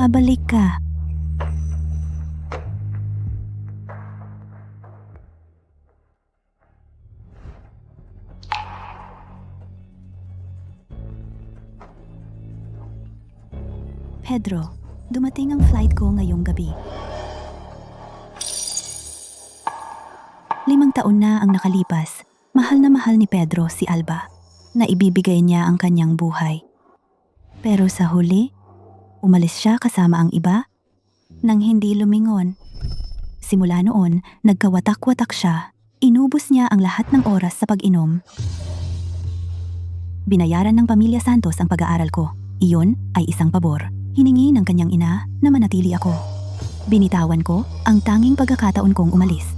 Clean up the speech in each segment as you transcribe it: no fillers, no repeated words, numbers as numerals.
Babalik ka. Pedro, dumating ang flight ko ngayong gabi. 5 taon na ang nakalipas. Mahal na mahal ni Pedro si Alba, na ibibigay niya ang kanyang buhay. Pero sa huli, umalis siya kasama ang iba nang hindi lumingon. Simula noon, nagkawatak-watak siya. Inubos niya ang lahat ng oras sa pag-inom. Binayaran ng pamilya Santos ang pag-aaral ko. Iyon ay isang pabor. Hiningi ng kanyang ina na manatili ako. Binitawan ko ang tanging pagkakataon kong umalis.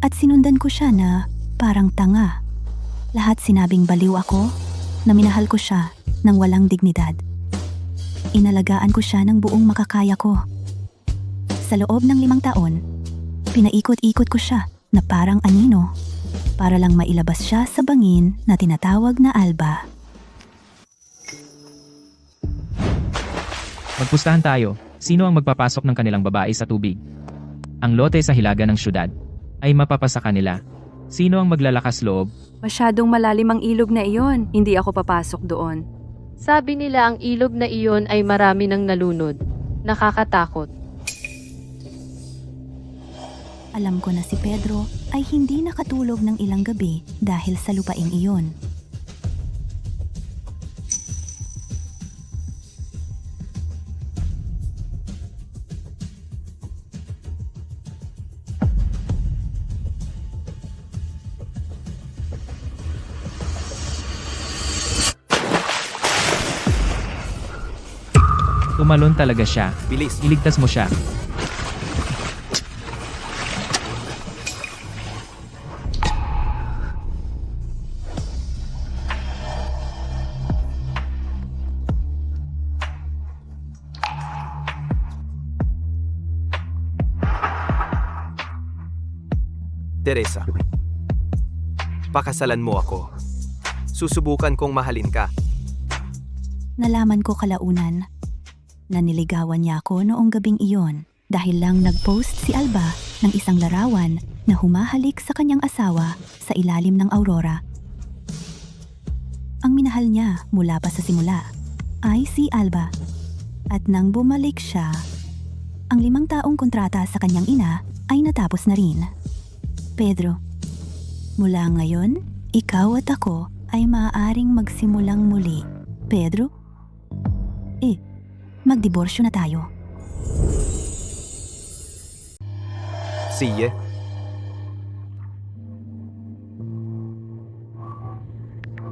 At sinundan ko siya na parang tanga. Lahat sinabing baliw ako, na minahal ko siya ng walang dignidad. Inalagaan ko siya ng buong makakaya ko. Sa loob ng 5 taon, pinaikot-ikot ko siya na parang anino para lang mailabas siya sa bangin na tinatawag na Alba. Magpustahan tayo. Sino ang magpapasok ng kanilang babae sa tubig? Ang lote sa hilaga ng syudad ay mapapasa kanila. Sino ang maglalakas loob? Masyadong malalim ang ilog na iyon. Hindi ako papasok doon. Sabi nila ang ilog na iyon ay marami ng nalunod. Nakakatakot. Alam ko na si Pedro ay hindi nakatulog ng ilang gabi dahil sa lupaing iyon. Tumalon talaga siya. Bilis. Iligtas mo siya. Teresa, pakasalan mo ako. Susubukan kong mahalin ka. Nalaman ko kalaunan na niligawan niya ako noong gabing iyon dahil lang nag-post si Alba ng isang larawan na humahalik sa kanyang asawa sa ilalim ng aurora. Ang minahal niya mula pa sa simula ay si Alba. At nang bumalik siya, ang 5 taong kontrata sa kanyang ina ay natapos na rin. Pedro, mula ngayon, ikaw at ako ay maaaring magsimulang muli. Pedro? Magdiborsyo na tayo. Siye.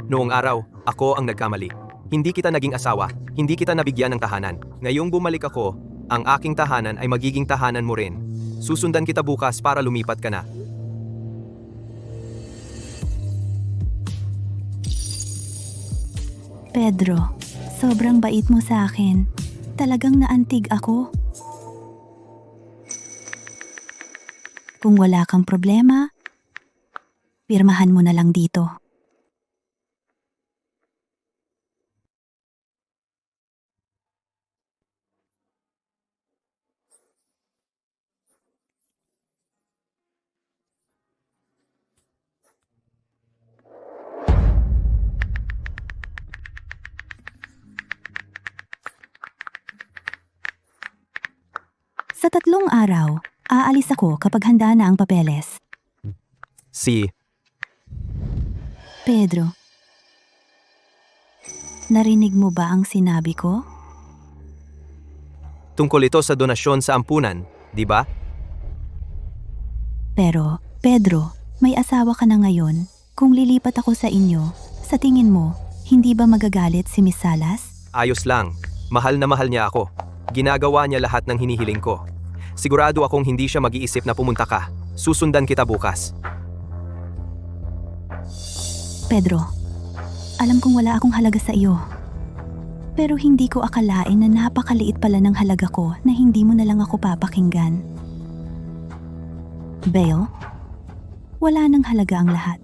Noong araw, ako ang nagkamali. Hindi kita naging asawa, hindi kita nabigyan ng tahanan. Ngayong bumalik ako, ang aking tahanan ay magiging tahanan mo rin. Susundan kita bukas para lumipat ka na. Pedro, sobrang bait mo sa akin. Talagang naantig ako. Kung wala kang problema, pirmahan mo na lang dito. Sa 3 araw, aalis ako kapag handa na ang papeles. Pedro, narinig mo ba ang sinabi ko? Tungkol ito sa donasyon sa ampunan, di ba? Pero, Pedro, may asawa ka na ngayon. Kung lilipat ako sa inyo, sa tingin mo, hindi ba magagalit si Miss Salas? Ayos lang. Mahal na mahal niya ako. Ginagawa niya lahat ng hinihiling ko. Sigurado akong hindi siya mag-iisip na pumunta ka. Susundan kita bukas. Pedro, alam kong wala akong halaga sa iyo. Pero hindi ko akalain na napakaliit pala ng halaga ko na hindi mo na lang ako papakinggan. Bale, wala nang halaga ang lahat.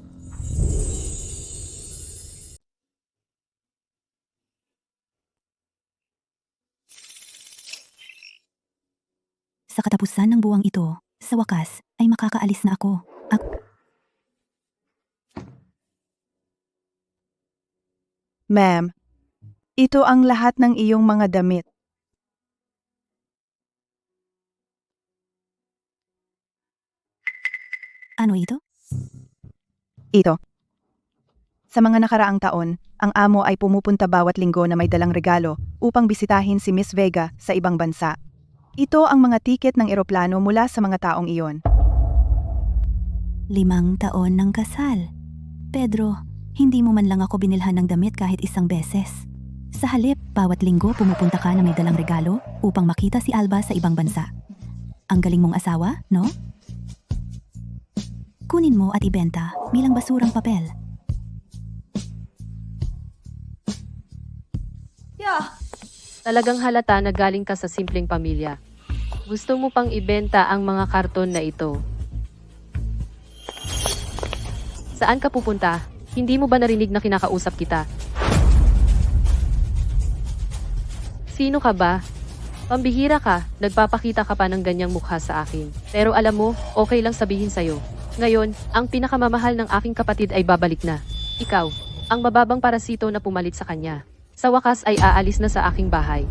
Sa katapusan ng buwang ito, sa wakas, ay makakaalis na ako. Ma'am, ito ang lahat ng iyong mga damit. Ano ito? Ito. Sa mga nakaraang taon, ang amo ay pumupunta bawat linggo na may dalang regalo upang bisitahin si Miss Vega sa ibang bansa. Ito ang mga tiket ng eroplano mula sa mga taong iyon. 5 taon ng kasal. Pedro, hindi mo man lang ako binilhan ng damit kahit isang beses. Sa halip, bawat linggo pumupunta ka na may dalang regalo upang makita si Alba sa ibang bansa. Ang galing mong asawa, no? Kunin mo at ibenta bilang basurang papel. Talagang halata na galing ka sa simpleng pamilya. Gusto mo pang ibenta ang mga karton na ito. Saan ka pupunta? Hindi mo ba narinig na kinakausap kita? Sino ka ba? Pambihira ka, nagpapakita ka pa ng ganyang mukha sa akin. Pero alam mo, okay lang sabihin sa'yo. Ngayon, ang pinakamamahal ng aking kapatid ay babalik na. Ikaw, ang mababang parasito na pumalit sa kanya. Sa wakas ay aalis na sa aking bahay.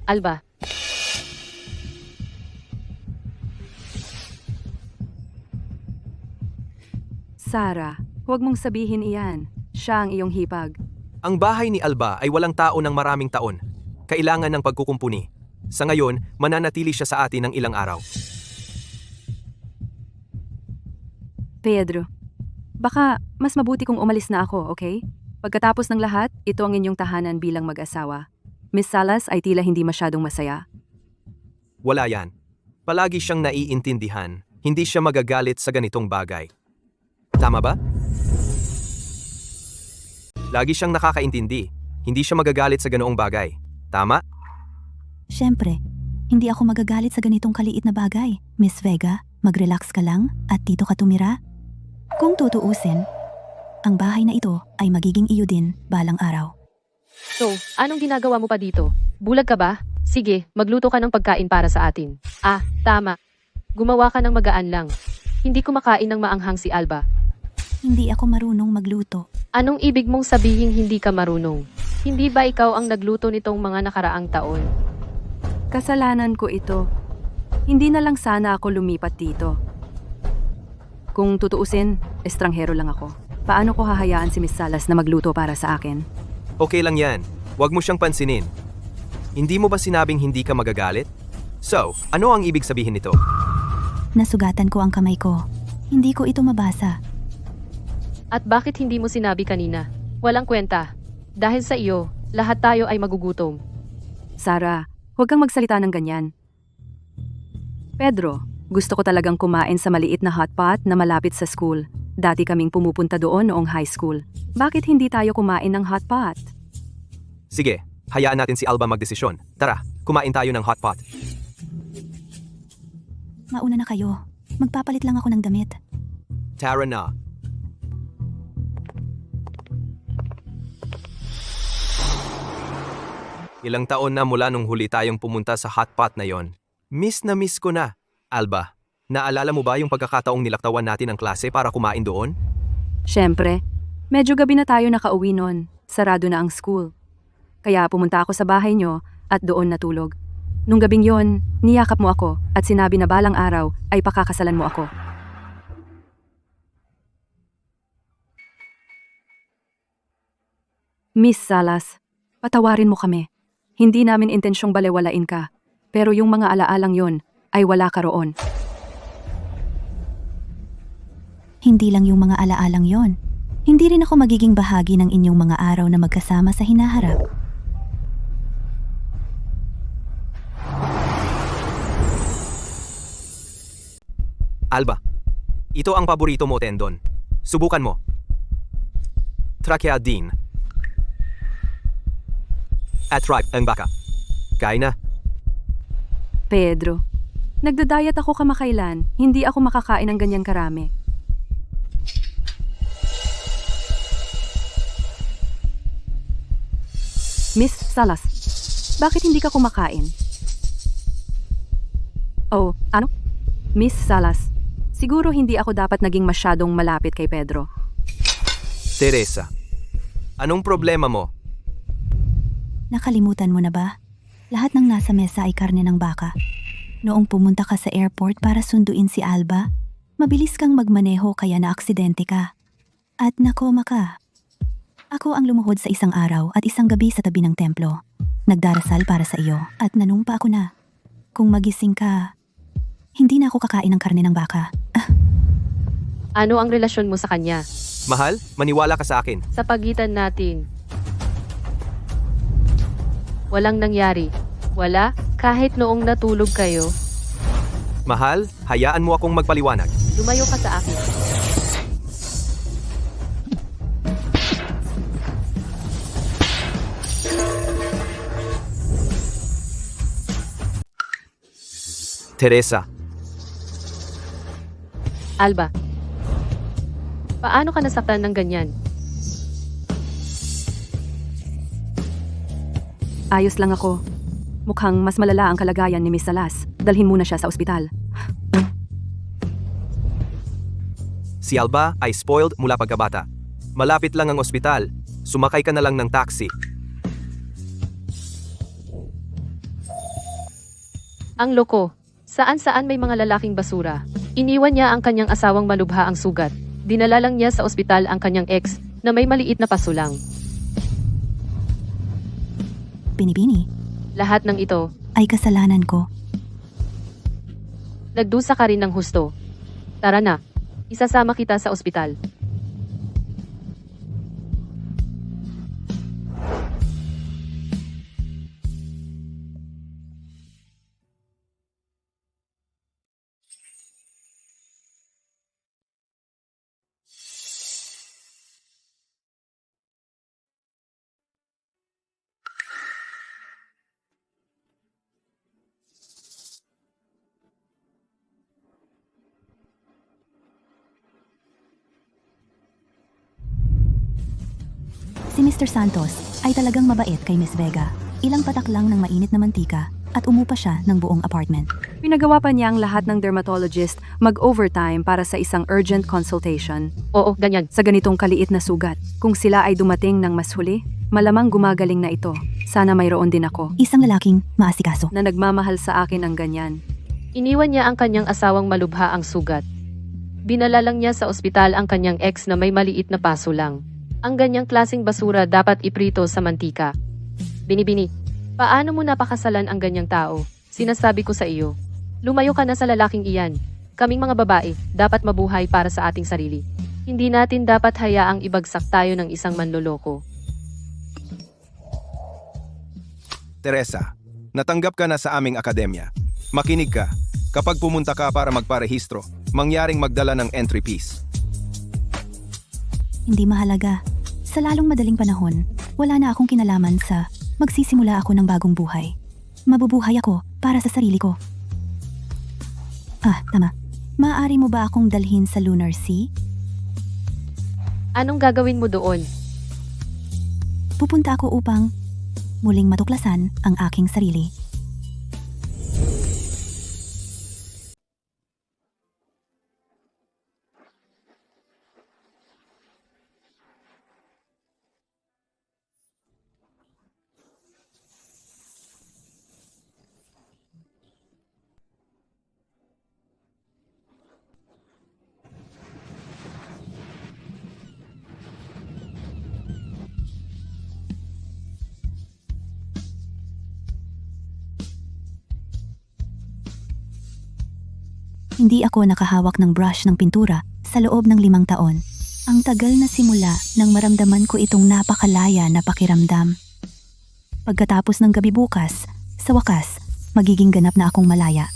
Alba, Sarah, huwag mong sabihin iyan. Siya ang iyong hipag. Ang bahay ni Alba ay walang tao ng maraming taon. Kailangan ng pagkukumpuni. Sa ngayon, mananatili siya sa atin ng ilang araw. Pedro, baka mas mabuti kung umalis na ako, okay? Pagkatapos ng lahat, ito ang inyong tahanan bilang mag-asawa. Miss Salas ay tila hindi masyadong masaya. Wala yan. Palagi siyang naiintindihan. Hindi siya magagalit sa ganitong bagay. Tama ba? Lagi siyang nakakaintindi. Hindi siya magagalit sa ganoong bagay. Tama? Siyempre, hindi ako magagalit sa ganitong kaliit na bagay. Miss Vega, mag-relax ka lang at dito ka tumira. Kung tutuusin, ang bahay na ito ay magiging iyo din balang araw. so, anong ginagawa mo pa dito? Bulag ka ba? Sige, magluto ka ng pagkain para sa atin. Ah, tama. Gumawa ka ng magaan lang. Hindi kumakain ng maanghang si Alba. Hindi ako marunong magluto. Anong ibig mong sabihin hindi ka marunong? Hindi ba ikaw ang nagluto nitong mga nakaraang taon? Kasalanan ko ito. Hindi na lang sana ako lumipat dito. Kung tutuusin, estranghero lang ako. Paano ko hahayaan si Miss Salas na magluto para sa akin? Okay lang yan. Huwag mo siyang pansinin. Hindi mo ba sinabing hindi ka magagalit? So, ano ang ibig sabihin nito? Nasugatan ko ang kamay ko. Hindi ko ito mabasa. At bakit hindi mo sinabi kanina? Walang kwenta. Dahil sa iyo, lahat tayo ay magugutom. Sarah, huwag kang magsalita ng ganyan. Pedro, gusto ko talagang kumain sa maliit na hotpot na malapit sa school. Dati kaming pumupunta doon noong high school. Bakit hindi tayo kumain ng hotpot? Sige, hayaan natin si Alba magdesisyon. Tara, kumain tayo ng hotpot. Mauna na kayo. Magpapalit lang ako ng damit. Tara na. Ilang taon na mula nung huli tayong pumunta sa hotpot na yon. Miss na miss ko na. Alba, naalala mo ba yung pagkakataong nilaktawan natin ang klase para kumain doon? Siyempre, medyo gabi na tayo nakauwi noon. Sarado na ang school. Kaya pumunta ako sa bahay nyo at doon natulog. Nung gabing yon, niyakap mo ako at sinabi na balang araw ay pakakasalan mo ako. Miss Salas, patawarin mo kami. Hindi namin intensyong balewalain ka, pero yung mga alaalang yon ay wala ka roon. Hindi lang yung mga alaalang yon. Hindi rin ako magiging bahagi ng inyong mga araw na magkasama sa hinaharap. Alba, ito ang paborito mo tendon. Subukan mo. Trachea din. At tripe ang baka. Kain na. Pedro, Nagda-diet ako kamakailan, hindi ako makakain ng ganyan karami. Miss Salas, bakit hindi ka kumakain? Oh, ano? Miss Salas, siguro hindi ako dapat naging masyadong malapit kay Pedro. Teresa, anong problema mo? Nakalimutan mo na ba? Lahat ng nasa mesa ay karne ng baka. Noong pumunta ka sa airport para sunduin si Alba, mabilis kang magmaneho kaya naaksidente ka. At nakoma ka. Ako ang lumuhod sa isang araw at isang gabi sa tabi ng templo. Nagdarasal para sa iyo at nanumpa ako na. Kung magising ka, hindi na ako kakain ng karne ng baka. Ano ang relasyon mo sa kanya? Mahal, maniwala ka sa akin. Sa pagitan natin. Walang nangyari. Wala, kahit noong natulog kayo. Mahal, hayaan mo akong magpaliwanag. Lumayo ka sa akin. Teresa, Alba. Paano ka nasaktan ng ganyan? Ayos lang ako. Mukhang mas malala ang kalagayan ni Miss Salas. Dalhin muna siya sa ospital. si Alba ay spoiled mula pagkabata. Malapit lang ang ospital. Sumakay ka na lang ng taxi. Ang loko. Saan-saan may mga lalaking basura. Iniwan niya ang kanyang asawang malubha ang sugat. Dinala lang niya sa ospital ang kanyang ex na may maliit na pasulang. Binibini, Lahat ng ito, ay kasalanan ko. nagdusa ka rin ng husto. Tara na, isasama kita sa ospital. Si Mr. Santos ay talagang mabait kay Miss Vega. Ilang patak lang ng mainit na mantika at umupa siya ng buong apartment. Pinagawa pa niya ang lahat ng dermatologist mag-overtime para sa isang urgent consultation. Oo, ganyan. Sa ganitong kaliit na sugat, kung sila ay dumating ng mas huli, malamang gumagaling na ito. Sana mayroon din ako Isang lalaking maasikaso. na nagmamahal sa akin ng ganyan. Iniwan niya ang kanyang asawang malubha ang sugat. Dinala lang niya sa ospital ang kanyang ex na may maliit na paso lang. Ang ganyang klaseng basura dapat iprito sa mantika. Binibini, paano mo napakasalan ang ganyang tao? Sinasabi ko sa iyo. Lumayo ka na sa lalaking iyan. Kaming mga babae, dapat mabuhay para sa ating sarili. Hindi natin dapat hayaang ibagsak tayo ng isang manloloko. Teresa, natanggap ka na sa aming akademya. Makinig ka. Kapag pumunta ka para magparehistro, mangyaring magdala ng entry piece. Hindi mahalaga. Sa lalong madaling panahon, wala na akong kinalaman sa magsisimula ako ng bagong buhay. Mabubuhay ako para sa sarili ko. Tama. Maaari mo ba akong dalhin sa Lunar Sea? Anong gagawin mo doon? Pupunta ako upang muling matuklasan ang aking sarili. Hindi ako nakahawak ng brush ng pintura sa loob ng 5 taon. Ang tagal na simula nang maramdaman ko itong napakalaya na pakiramdam. Pagkatapos ng gabi bukas, sa wakas, magiging ganap na akong malaya.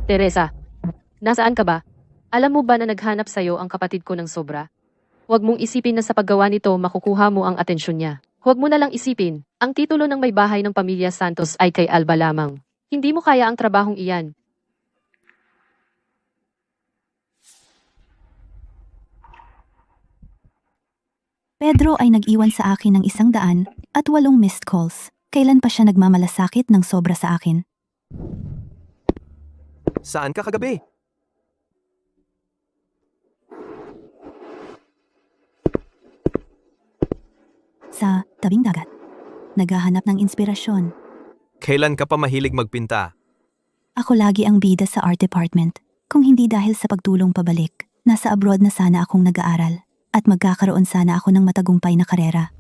Teresa, nasaan ka ba? Alam mo ba na naghanap sa'yo ang kapatid ko ng sobra? Huwag mong isipin na sa paggawa nito makukuha mo ang atensyon niya. Huwag mo na lang isipin, ang titulo ng may bahay ng pamilya Santos ay kay Alba lamang. Hindi mo kaya ang trabahong iyan. Pedro ay nag-iwan sa akin ng 100 at 8 missed calls. Kailan pa siya nagmamalasakit ng sobra sa akin? Saan ka kagabi? Sa tabing dagat. Naghahanap ng inspirasyon. Kailan ka pa mahilig magpinta? Ako lagi ang bida sa art department. Kung hindi dahil sa pagtulong pabalik, nasa abroad na sana akong nag-aaral at magkakaroon sana ako ng matagumpay na karera.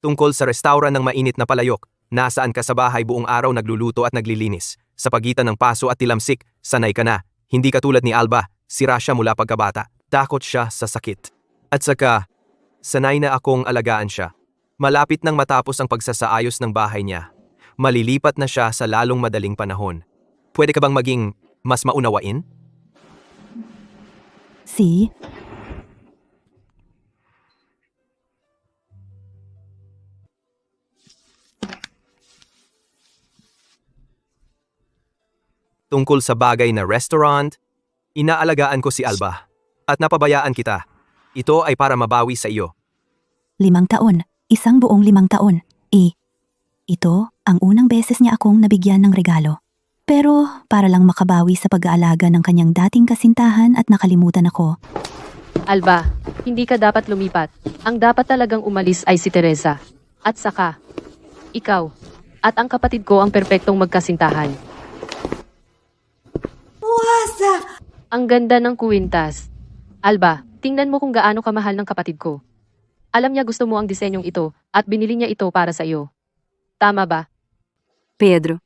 Tungkol sa restaurant ng mainit na palayok, nasaan ka sa bahay buong araw nagluluto at naglilinis? Sa pagitan ng paso at tilamsik, sanay ka na. Hindi katulad ni Alba, sira siya mula pagkabata. Takot siya sa sakit. At saka, sanay na akong alagaan siya. Malapit nang matapos ang pagsasaayos ng bahay niya. Malilipat na siya sa lalong madaling panahon. Pwede ka bang maging mas maunawain? Si, Tungkol sa bagay na restaurant, inaalagaan ko si Alba. At napabayaan kita. Ito ay para mabawi sa iyo. 5 taon. Isang buong 5 taon. Ito ang unang beses niya akong nabigyan ng regalo. Pero para lang makabawi sa pag-aalaga ng kanyang dating kasintahan at nakalimutan ako. Alba, hindi ka dapat lumipat. Ang dapat talagang umalis ay si Teresa. At saka, ikaw, at ang kapatid ko ang perpektong magkasintahan. Ang ganda ng kuwintas. Alba, tingnan mo kung gaano kamahal ng kapatid ko. Alam niya gusto mo ang disenyong ito at binili niya ito para sa iyo. Tama ba? Pedro,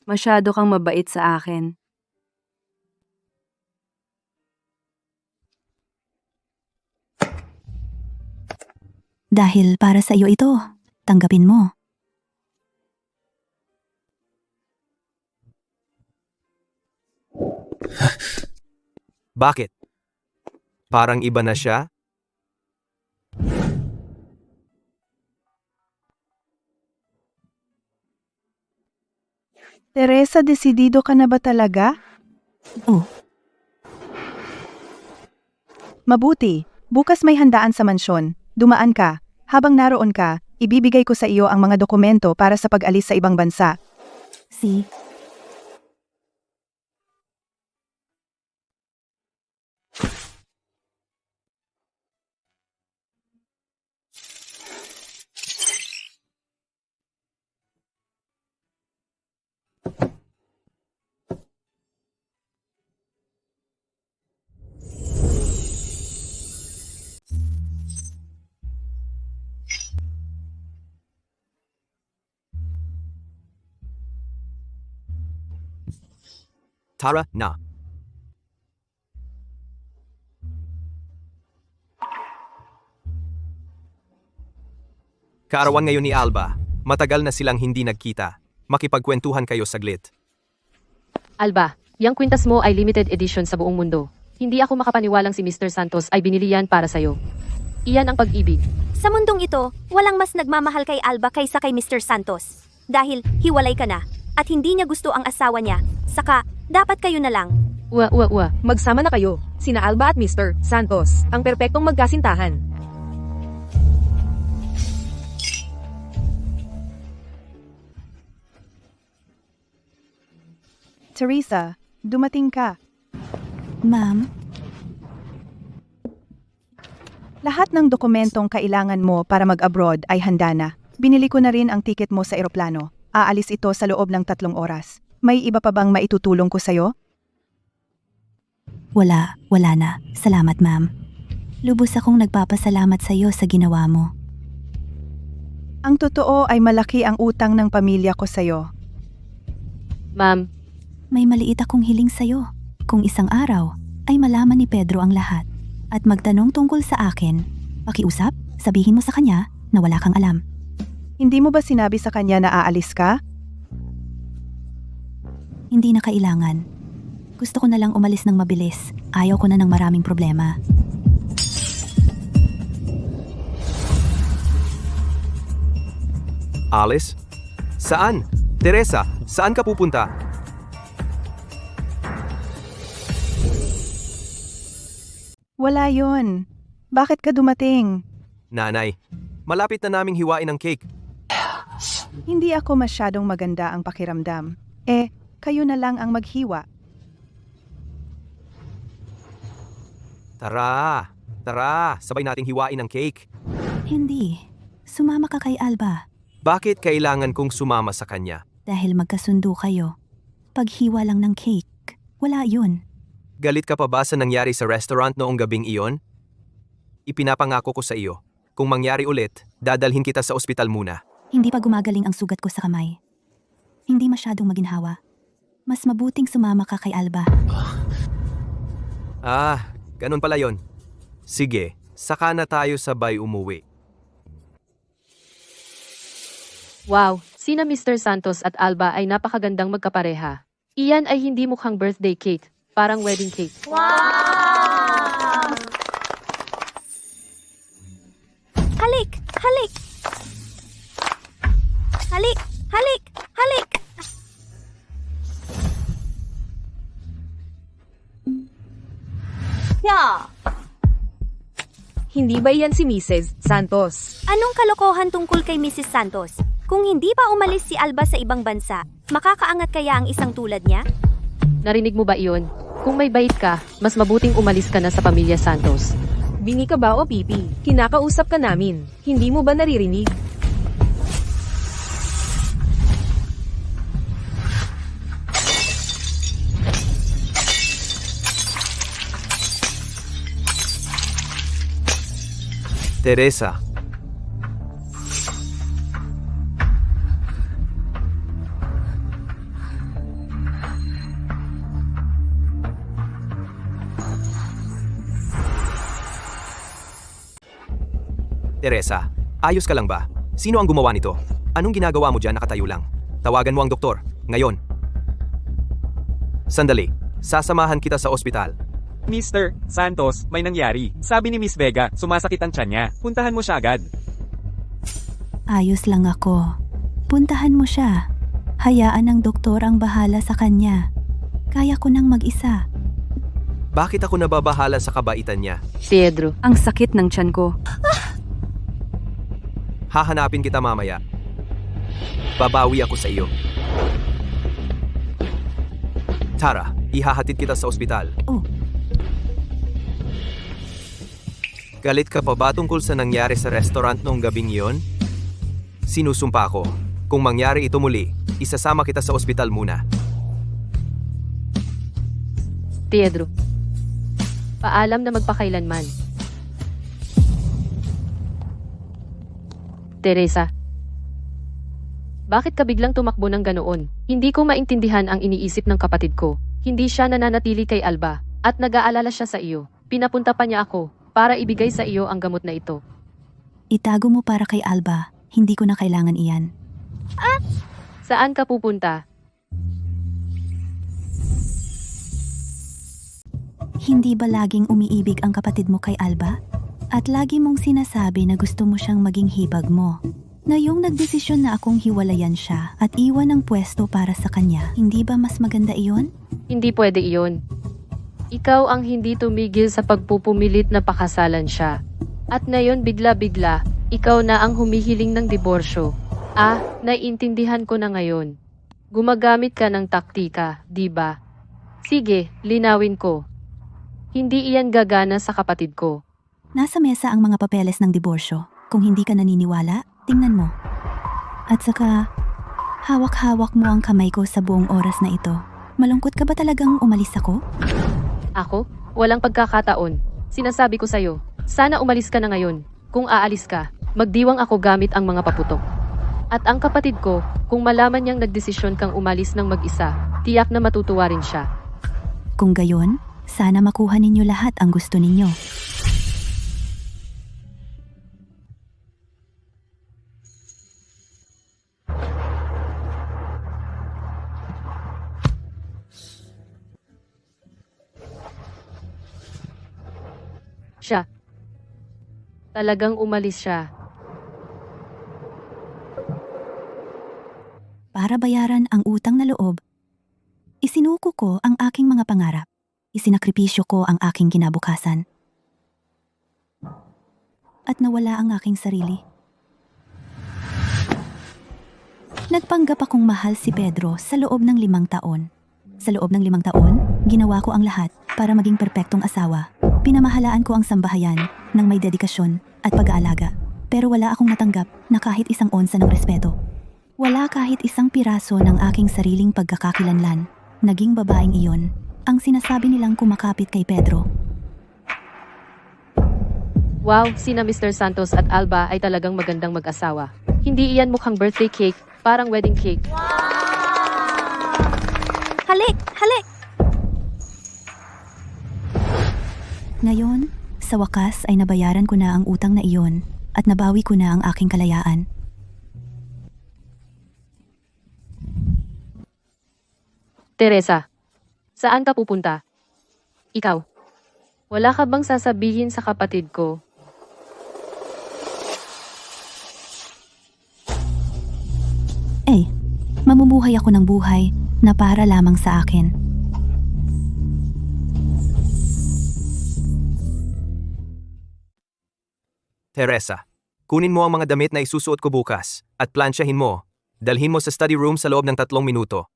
masyado kang mabait sa akin. Dahil para sa iyo ito, tanggapin mo. Bakit? Parang iba na siya? Teresa, desidido ka na ba talaga? Oh, Mabuti. Bukas may handaan sa mansyon. Dumaan ka. Habang naroon ka, ibibigay ko sa iyo ang mga dokumento para sa pag-alis sa ibang bansa. si, Tara na. Kaarawan ngayon ni Alba. Matagal na silang hindi nagkita. Makipagkwentuhan kayo saglit. Alba, yang kwintas mo ay limited edition sa buong mundo. Hindi ako makapaniwalang si Mr. Santos ay binili yan para sa'yo. Iyan ang pag-ibig. Sa mundong ito, walang mas nagmamahal kay Alba kaysa kay Mr. Santos. Dahil hiwalay ka na, at hindi niya gusto ang asawa niya, saka dapat kayo na lang. Magsama na kayo, sina Alba at Mr. Santos, ang perpektong magkasintahan. Teresa, dumating ka. ma'am, Lahat ng dokumentong kailangan mo para mag-abroad ay handa na. Binili ko na rin ang tiket mo sa eroplano. Aalis ito sa loob ng 3 oras. May iba pa bang maitutulong ko sa'yo? wala na. Salamat ma'am. Lubos akong nagpapasalamat sa iyo sa ginawa mo. Ang totoo ay malaki ang utang ng pamilya ko sa'yo. Ma'am, May maliit akong hiling sa iyo. Kung isang araw ay malaman ni Pedro ang lahat at magtanong tungkol sa akin, pakiusap, sabihin mo sa kanya na wala kang alam. Hindi mo ba sinabi sa kanya na aalis ka? Hindi na kailangan. Gusto ko na lang umalis ng mabilis. Ayaw ko na ng maraming problema. Alice? Saan? Teresa, saan ka pupunta? Wala yon. Bakit ka dumating? Nanay, malapit na naming hiwain ang cake. Hindi ako masyadong maganda ang pakiramdam. Kayo na lang ang maghiwa. Tara, sabay nating hiwain ang cake. Hindi. Sumama ka kay Alba. Bakit kailangan kong sumama sa kanya? Dahil magkasundo kayo. Paghiwa lang ng cake. Wala yun. Galit ka pa ba sa nangyari sa restaurant noong gabing iyon? Ipinapangako ko sa iyo, kung mangyari ulit, dadalhin kita sa ospital muna. Hindi pa gumagaling ang sugat ko sa kamay. Hindi masyadong maginhawa. Mas mabuting sumama ka kay Alba. Ganun pala yon. Sige, saka na tayo sabay umuwi. Wow, sina Mr. Santos at Alba ay napakagandang magkapareha. Iyan ay hindi mukhang birthday cake, parang wedding cake. Halik! Halik! Halik! Halik! Halik! Hindi ba yan si Mrs. Santos? Anong kalokohan tungkol kay Mrs. Santos? Kung hindi pa umalis si Alba sa ibang bansa, makakaangat kaya ang isang tulad niya? Narinig mo ba iyon? Kung may bait ka, mas mabuting umalis ka na sa pamilya Santos. Bingi ka ba o pipi? Kinakausap ka namin. Hindi mo ba naririnig? Teresa. Teresa, ayos ka lang ba? Sino ang gumawa nito? Anong ginagawa mo dyan nakatayo lang? Tawagan mo ang doktor, ngayon. Sandali, sasamahan kita sa ospital. Mr. Santos, may nangyari. Sabi ni Miss Vega, sumasakit ang tiyan niya. Puntahan mo siya agad. Ayos lang ako. Puntahan mo siya. Hayaan ng doktor ang bahala sa kanya. Kaya ko nang mag-isa. Bakit ako nababahala sa kabaitan niya? Pedro, ang sakit ng tiyan ko. Hahanapin kita mamaya. Babawi ako sa iyo. Tara, ihahatid kita sa ospital. Oh. Galit ka pa ba tungkol sa nangyari sa restaurant noong gabing iyon? Sinusumpa ko, kung mangyari ito muli, isasama kita sa ospital muna. Pedro, paalam na magpakailanman. Teresa, bakit ka biglang tumakbo ng ganoon? Hindi ko maintindihan ang iniisip ng kapatid ko. Hindi siya nananatili kay Alba, at nag-aalala siya sa iyo. Pinapunta pa niya ako, para ibigay sa iyo ang gamot na ito. Itago mo para kay Alba. Hindi ko na kailangan iyan. Saan ka pupunta? Hindi ba laging umiibig ang kapatid mo kay Alba? At lagi mong sinasabi na gusto mo siyang maging hibag mo. Ngayong nagdesisyon na akong hiwalayan siya at iwan ang pwesto para sa kanya, hindi ba mas maganda iyon? Hindi pwede iyon. Ikaw ang hindi tumigil sa pagpupumilit na pakasalan siya. At ngayon bigla-bigla, ikaw na ang humihiling ng diborsyo. Naiintindihan ko na ngayon. Gumagamit ka ng taktika, di ba? Sige, linawin ko. Hindi iyan gagana sa kapatid ko. Nasa mesa ang mga papeles ng diborsyo. Kung hindi ka naniniwala, tingnan mo. At saka, hawak-hawak mo ang kamay ko sa buong oras na ito. Malungkot ka ba talagang umalis ako? Ako? Walang pagkakataon. Sinasabi ko sa'yo, sana umalis ka na ngayon. Kung aalis ka, magdiwang ako gamit ang mga paputok. At ang kapatid ko, kung malaman niyang nagdesisyon kang umalis ng mag-isa, tiyak na matutuwa rin siya. Kung gayon, sana makuha ninyo lahat ang gusto ninyo. Talagang umalis siya. Para bayaran ang utang na loob, isinuko ko ang aking mga pangarap. Isinakripisyo ko ang aking kinabukasan. At nawala ang aking sarili. Nagpanggap akong mahal si Pedro sa loob ng 5 taon. Sa loob ng 5 taon, ginawa ko ang lahat para maging perpektong asawa. Pinamahalaan ko ang sambahayan ng may dedikasyon at pag-aalaga. Pero wala akong natanggap na kahit isang onsa ng respeto. Wala kahit isang piraso ng aking sariling pagkakakilanlan. Naging babaeng iyon ang sinasabi nilang kumakapit kay Pedro. Wow, sina Mr. Santos at Alba ay talagang magandang mag-asawa. Hindi iyan mukhang birthday cake, parang wedding cake. Halik! Halik! Ngayon, sa wakas ay nabayaran ko na ang utang na iyon at nabawi ko na ang aking kalayaan. Teresa, saan ka pupunta? Ikaw, wala ka bang sasabihin sa kapatid ko? Mamumuhay ako ng buhay na para lamang sa akin. Teresa, kunin mo ang mga damit na isusuot ko bukas at plansyahin mo. Dalhin mo sa study room sa loob ng 3 minuto.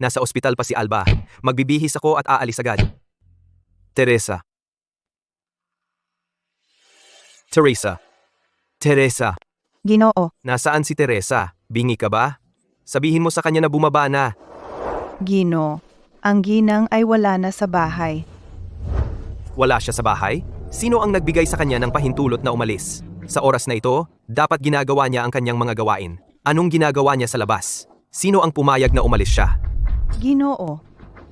Nasa ospital pa si Alba. Magbibihis ako at aalis agad. Teresa. Teresa. Teresa. Ginoo, Nasaan si Teresa? Bingi ka ba? Sabihin mo sa kanya na bumaba na. Gino, ang ginang ay wala na sa bahay. Wala siya sa bahay? Sino ang nagbigay sa kanya ng pahintulot na umalis? Sa oras na ito, dapat ginagawa niya ang kanyang mga gawain. Anong ginagawa niya sa labas? Sino ang pumayag na umalis siya? Ginoo,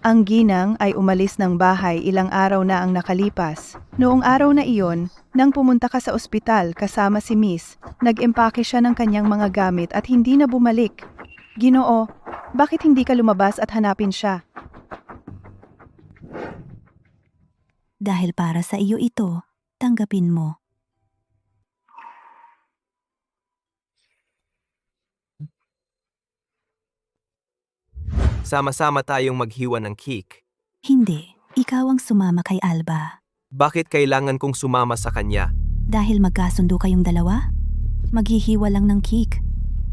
ang ginang ay umalis ng bahay ilang araw na ang nakalipas. Noong araw na iyon, nang pumunta ka sa ospital kasama si Miss, nag-empake siya ng kanyang mga gamit at hindi na bumalik. Ginoo, bakit hindi ka lumabas at hanapin siya? Dahil para sa iyo ito, tanggapin mo. Sama-sama tayong maghiwa ng cake. Hindi, ikaw ang sumama kay Alba. Bakit kailangan kong sumama sa kanya? Dahil magkasundo kayong dalawa? Maghihiwa lang ng cake.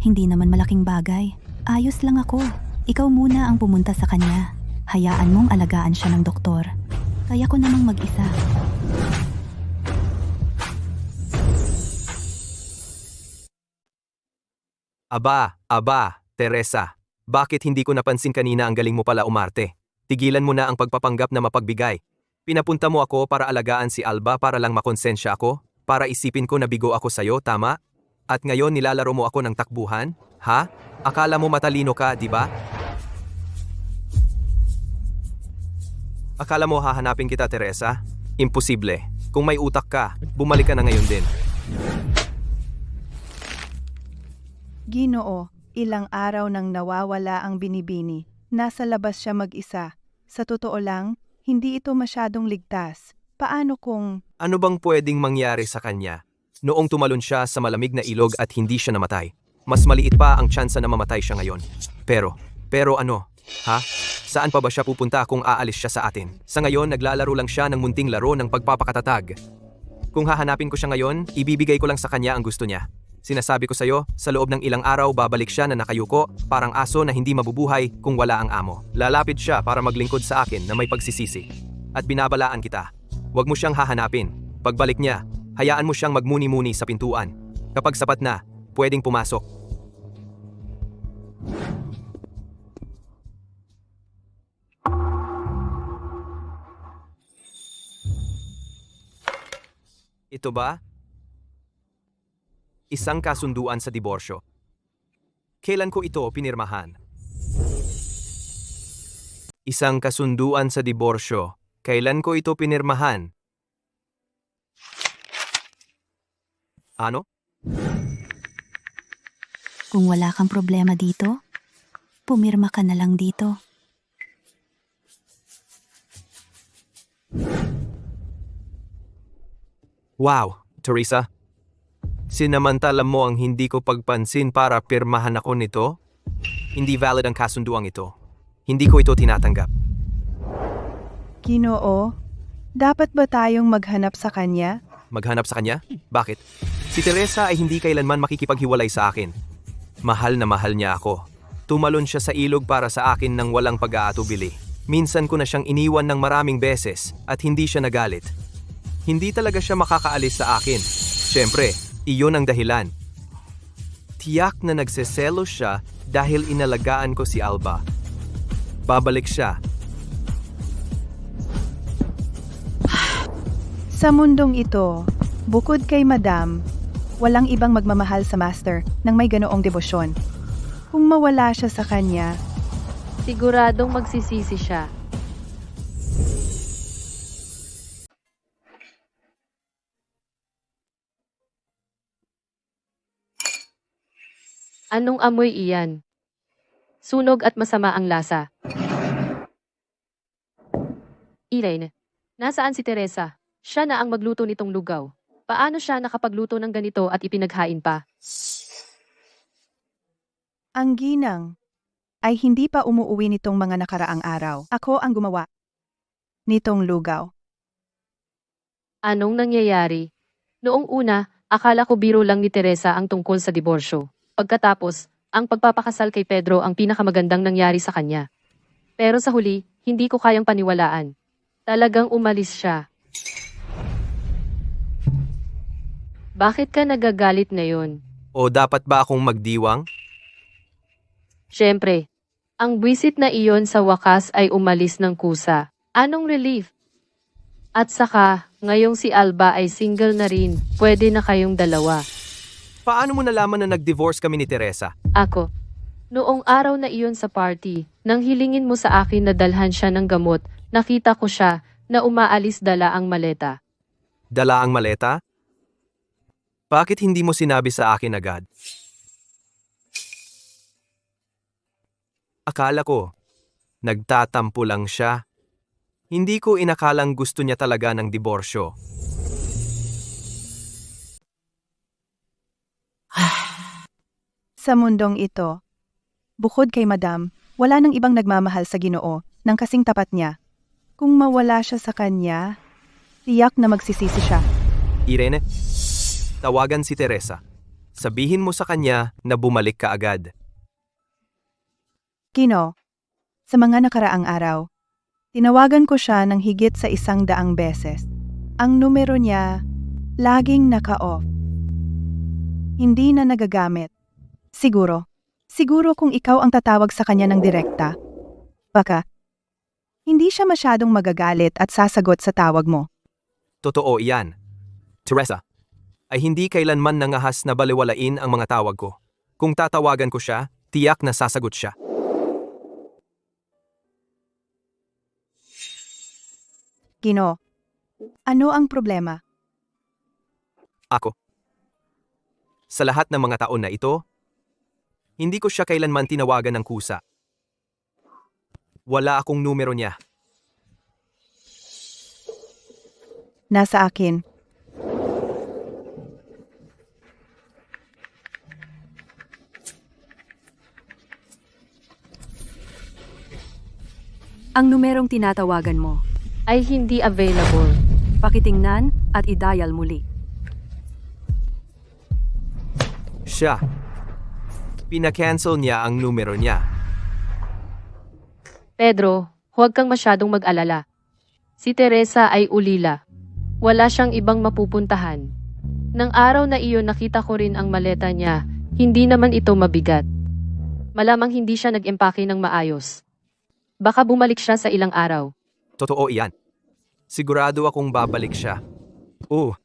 Hindi naman malaking bagay. Ayos lang ako. Ikaw muna ang pumunta sa kanya. Hayaan mong alagaan siya ng doktor. Kaya ko namang mag-isa. Aba, Teresa. Bakit hindi ko napansin kanina ang galing mo pala umarte? Tigilan mo na ang pagpapanggap na mapagbigay. Pinapunta mo ako para alagaan si Alba para lang makonsensya ako? Para isipin ko na bigo ako sa'yo, tama? At ngayon nilalaro mo ako ng takbuhan? Ha? Akala mo matalino ka, di ba? Akala mo hahanapin kita, Teresa? Imposible. Kung may utak ka, bumalik ka na ngayon din. Ginoo, ilang araw nang nawawala ang binibini. Nasa labas siya mag-isa. Sa totoo lang, hindi ito masyadong ligtas. Paano kung... Ano bang pwedeng mangyari sa kanya? Noong tumalon siya sa malamig na ilog at hindi siya namatay. Mas maliit pa ang tsansa na mamatay siya ngayon. Pero ano? Ha? Saan pa ba siya pupunta kung aalis siya sa atin? Sa ngayon, naglalaro lang siya ng munting laro ng pagpapakatatag. Kung hahanapin ko siya ngayon, ibibigay ko lang sa kanya ang gusto niya. Sinasabi ko sa'yo, sa loob ng ilang araw babalik siya na nakayuko, parang aso na hindi mabubuhay kung wala ang amo. Lalapit siya para maglingkod sa akin na may pagsisisi. At binabalaan kita. Huwag mo siyang hahanapin. Pagbalik niya, hayaan mo siyang magmuni-muni sa pintuan. Kapag sapat na, pwedeng pumasok. Ito ba? Isang kasunduan sa diborsyo. Kailan ko ito pinirmahan? Isang kasunduan sa diborsyo. Kailan ko ito pinirmahan? Ano? Kung wala kang problema dito, pumirma ka na lang dito. Wow, Teresa. Sinamantala mo ang hindi ko pagpansin para pirmahan ako nito? Hindi valid ang kasunduang ito. Hindi ko ito tinatanggap. Ginoo, dapat ba tayong maghanap sa kanya? Maghanap sa kanya? Bakit? Si Teresa ay hindi kailanman makikipaghiwalay sa akin. Mahal na mahal niya ako. Tumalon siya sa ilog para sa akin nang walang pag-aatubili. Minsan ko na siyang iniwan ng maraming beses at hindi siya nagalit. Hindi talaga siya makakaalis sa akin. Siyempre, iyon ang dahilan. Tiyak na nagseselo siya dahil inalagaan ko si Alba. Babalik siya. Sa mundong ito, bukod kay Madam, walang ibang magmamahal sa Master nang may ganoong debosyon. Kung mawala siya sa kanya, Siguradong magsisisi siya. Anong amoy iyan? Sunog at masama ang lasa. Irene, nasaan si Teresa? Siya na ang magluto nitong lugaw. Paano siya nakapagluto ng ganito at ipinaghain pa? ang ginang ay hindi pa umuuwi nitong mga nakaraang araw. Ako ang gumawa nitong lugaw. Anong nangyayari? Noong una, akala ko biro lang ni Teresa ang tungkol sa diborsyo. Pagkatapos, ang pagpapakasal kay Pedro ang pinakamagandang nangyari sa kanya. Pero sa huli, hindi ko kayang paniwalaan. Talagang umalis siya. Bakit ka nagagalit ngayon? O dapat ba akong magdiwang? Siyempre, ang buwisit na iyon sa wakas ay umalis ng kusa. Anong relief? At saka, ngayong si Alba ay single na rin, pwede na kayong dalawa. Paano mo nalaman na nag-divorce kami ni Teresa? Ako, noong araw na iyon sa party, nang hilingin mo sa akin na dalhan siya ng gamot, nakita ko siya na umaalis dala ang maleta. Dala ang maleta? Bakit hindi mo sinabi sa akin agad? Akala ko, nagtatampo lang siya. Hindi ko inakalang gusto niya talaga ng diborsyo. Sa mundong ito, bukod kay Madam, wala nang ibang nagmamahal sa Ginoo nang kasing tapat niya. Kung mawala siya sa kanya, tiyak na magsisisi siya. Irene, tawagan si Teresa. Sabihin mo sa kanya na bumalik ka agad. Gino, sa mga nakaraang araw, tinawagan ko siya ng higit sa 100 beses. Ang numero niya, laging naka-off. Hindi na nagagamit. Siguro kung ikaw ang tatawag sa kanya ng direkta, baka, hindi siya masyadong magagalit at sasagot sa tawag mo. Totoo iyan. Teresa, ay hindi kailanman nangahas na baliwalain ang mga tawag ko. Kung tatawagan ko siya, tiyak na sasagot siya. Gino, ano ang problema? Ako. Sa lahat ng mga taon na ito, hindi ko siya kailanman tinawagan ng kusa. Wala akong numero niya. Nasa akin. Ang numerong tinatawagan mo, Ay hindi available. pakitingnan at i-dial muli. Siya. Pina-cancel niya ang numero niya. Pedro, huwag kang masyadong mag-alala. Si Teresa ay ulila. Wala siyang ibang mapupuntahan. Nang araw na iyon nakita ko rin ang maleta niya, hindi naman ito mabigat. Malamang hindi siya nag-empake ng maayos. Baka bumalik siya sa ilang araw. Totoo iyan. Sigurado akong babalik siya. Oh,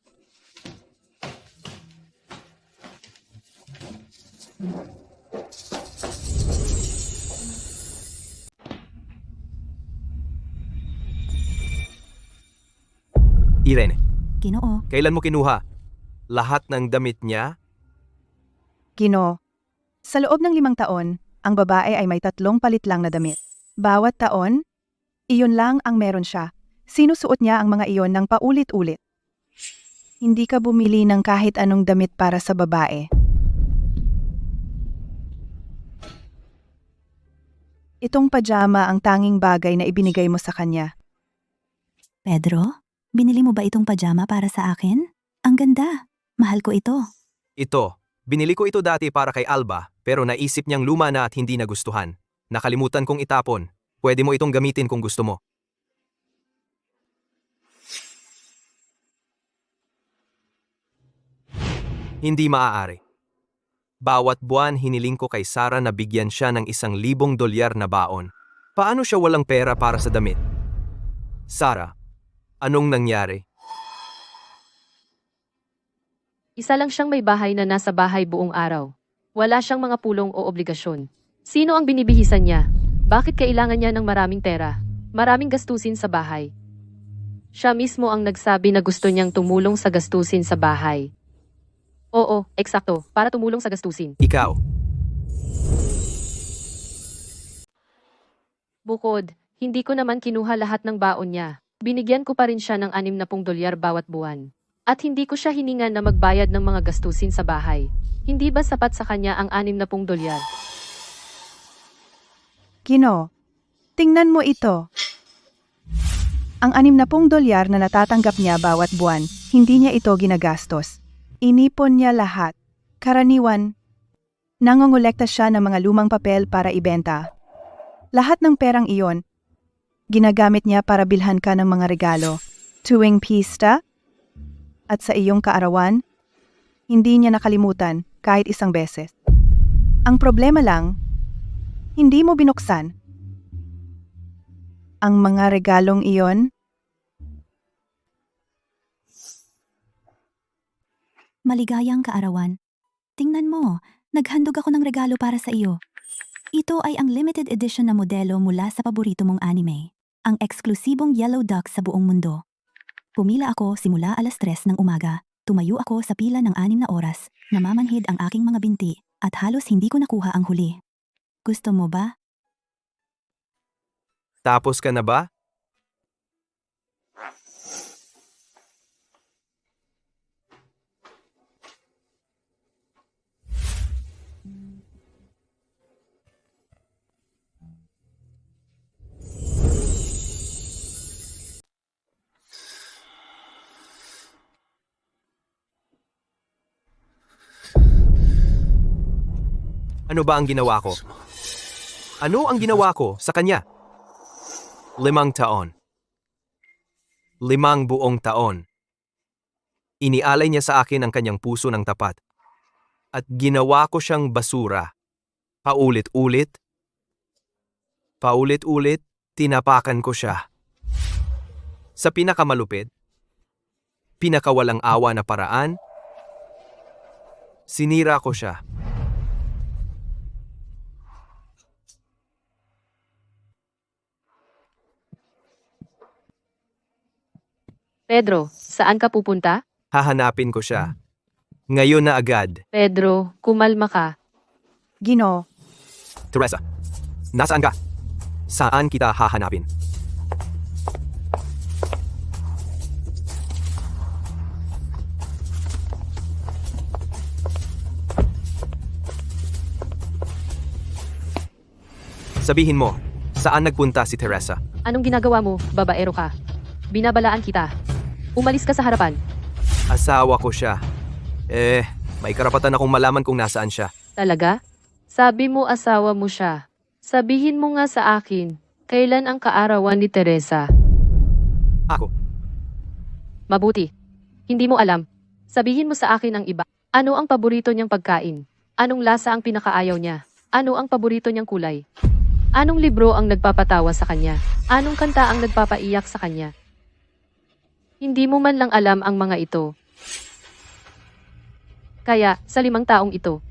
Irene, Ginoo, kailan mo kinuha? Lahat ng damit niya? Gino, sa loob ng 5 taon, ang babae ay may 3 palit lang na damit. Bawat taon, iyon lang ang meron siya. Sinusuot niya ang mga iyon ng paulit-ulit. Hindi ka bumili ng kahit anong damit para sa babae. Itong pajama ang tanging bagay na ibinigay mo sa kanya. Pedro, binili mo ba itong pajama para sa akin? Ang ganda. Mahal ko ito. Ito, binili ko ito dati para kay Alba, pero naisip niyang luma na at hindi nagustuhan. Nakalimutan kong itapon. Pwede mo itong gamitin kung gusto mo. Hindi maaari. Bawat buwan hiniling ko kay Sarah na bigyan siya ng $1,000 na baon. Paano siya walang pera para sa damit? Sarah, anong nangyari? Isa lang siyang may bahay na nasa bahay buong araw. Wala siyang mga pulong o obligasyon. Sino ang binibihisan niya? Bakit kailangan niya ng maraming pera? Maraming gastusin sa bahay. Siya mismo ang nagsabi na gusto niyang tumulong sa gastusin sa bahay. Oo, eksakto, para tumulong sa gastusin. Ikaw, Bukod, hindi ko naman kinuha lahat ng baon niya. Binigyan ko pa rin siya ng $60 bawat buwan. At hindi ko siya hiningan na magbayad ng mga gastusin sa bahay. Hindi ba sapat sa kanya ang $60? Gino, tingnan mo ito. Ang $60 na natatanggap niya bawat buwan, hindi niya ito ginagastos. Inipon niya lahat. Karaniwan, nangongolekta siya ng mga lumang papel para ibenta. Lahat ng perang iyon, ginagamit niya para bilhan ka ng mga regalo. Tuwing pista, at sa iyong kaarawan, hindi niya nakalimutan kahit isang beses. Ang problema lang, hindi mo binuksan ang mga regalong iyon. Maligayang kaarawan. Tingnan mo, naghandog ako ng regalo para sa iyo. Ito ay ang limited edition na modelo mula sa paborito mong anime. Ang eksklusibong yellow duck sa buong mundo. Pumila ako simula 3:00 ng umaga. Tumayo ako sa pila ng 6 na oras. Namamanhid ang aking mga binti at halos hindi ko nakuha ang huli. Gusto mo ba? tapos ka na ba? Ano ba ang ginawa ko? Ano ang ginawa ko sa kanya? 5 taon. 5 buong taon. Inialay niya sa akin ang kanyang puso ng tapat. At ginawa ko siyang basura. Paulit-ulit. Paulit-ulit, tinapakan ko siya. Sa pinakamalupit, pinakawalang awa na paraan, sinira ko siya. Pedro, saan ka pupunta? Hahanapin ko siya. Ngayon na agad. Pedro, kumalma ka. Gino, Teresa, nasaan ka? Saan kita hahanapin? Sabihin mo, saan nagpunta si Teresa? Anong ginagawa mo, babaero ka? Binabalaan kita. Umalis ka sa harapan. Asawa ko siya. May karapatan akong malaman kung nasaan siya. Talaga? Sabi mo asawa mo siya. Sabihin mo nga sa akin, kailan ang kaarawan ni Teresa? Ako. Mabuti. Hindi mo alam. Sabihin mo sa akin ang iba. Ano ang paborito niyang pagkain? Anong lasa ang pinakaayaw niya? Ano ang paborito niyang kulay? Anong libro ang nagpapatawa sa kanya? Anong kanta ang nagpapaiyak sa kanya? Hindi mo man lang alam ang mga ito. Kaya, sa 5 taong ito,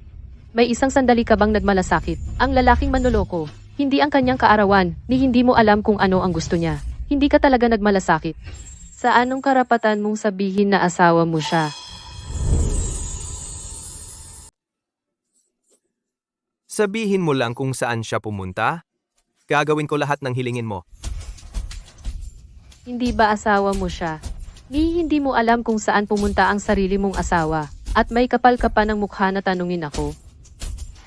may isang sandali ka bang nagmalasakit? Ang lalaking manloloko, hindi ang kanyang kaarawan, ni hindi mo alam kung ano ang gusto niya. Hindi ka talaga nagmalasakit. Sa anong karapatan mong sabihin na asawa mo siya? Sabihin mo lang kung saan siya pumunta. Gagawin ko lahat ng hilingin mo. Hindi ba asawa mo siya? Hindi mo alam kung saan pumunta ang sarili mong asawa, at may kapal ka pa ng mukha na tanungin ako.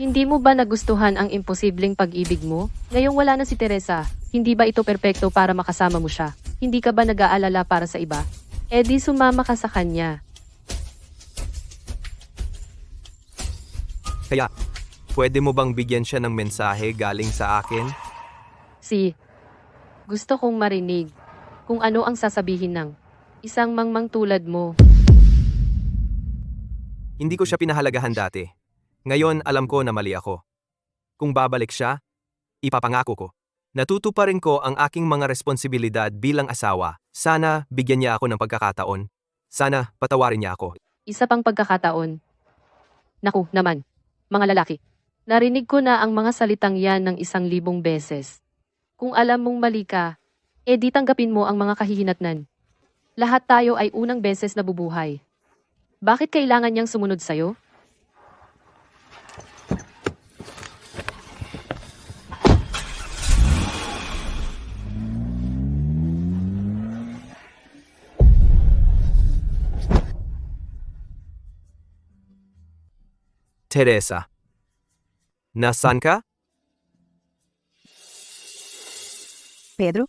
Hindi mo ba nagustuhan ang imposibleng pag-ibig mo? Ngayong wala na si Teresa, hindi ba ito perpekto para makasama mo siya? Hindi ka ba nag-aalala para sa iba? Eh di sumama ka sa kanya. Kaya, pwede mo bang bigyan siya ng mensahe galing sa akin? Gusto kong marinig kung ano ang sasabihin ng isang mangmang tulad mo. Hindi ko siya pinahalagahan dati. Ngayon alam ko na mali ako. Kung babalik siya, ipapangako ko. Natutuparin ko ang aking mga responsibilidad bilang asawa. Sana bigyan niya ako ng pagkakataon. Sana patawarin niya ako. Isa pang pagkakataon. Naku naman, mga lalaki. Narinig ko na ang mga salitang yan ng 1,000 beses. Kung alam mong mali ka, di tanggapin mo ang mga kahihinatnan. Lahat tayo ay unang beses na bubuhay. Bakit kailangan niyang sumunod sa'yo? Teresa. Nasaan ka? Pedro,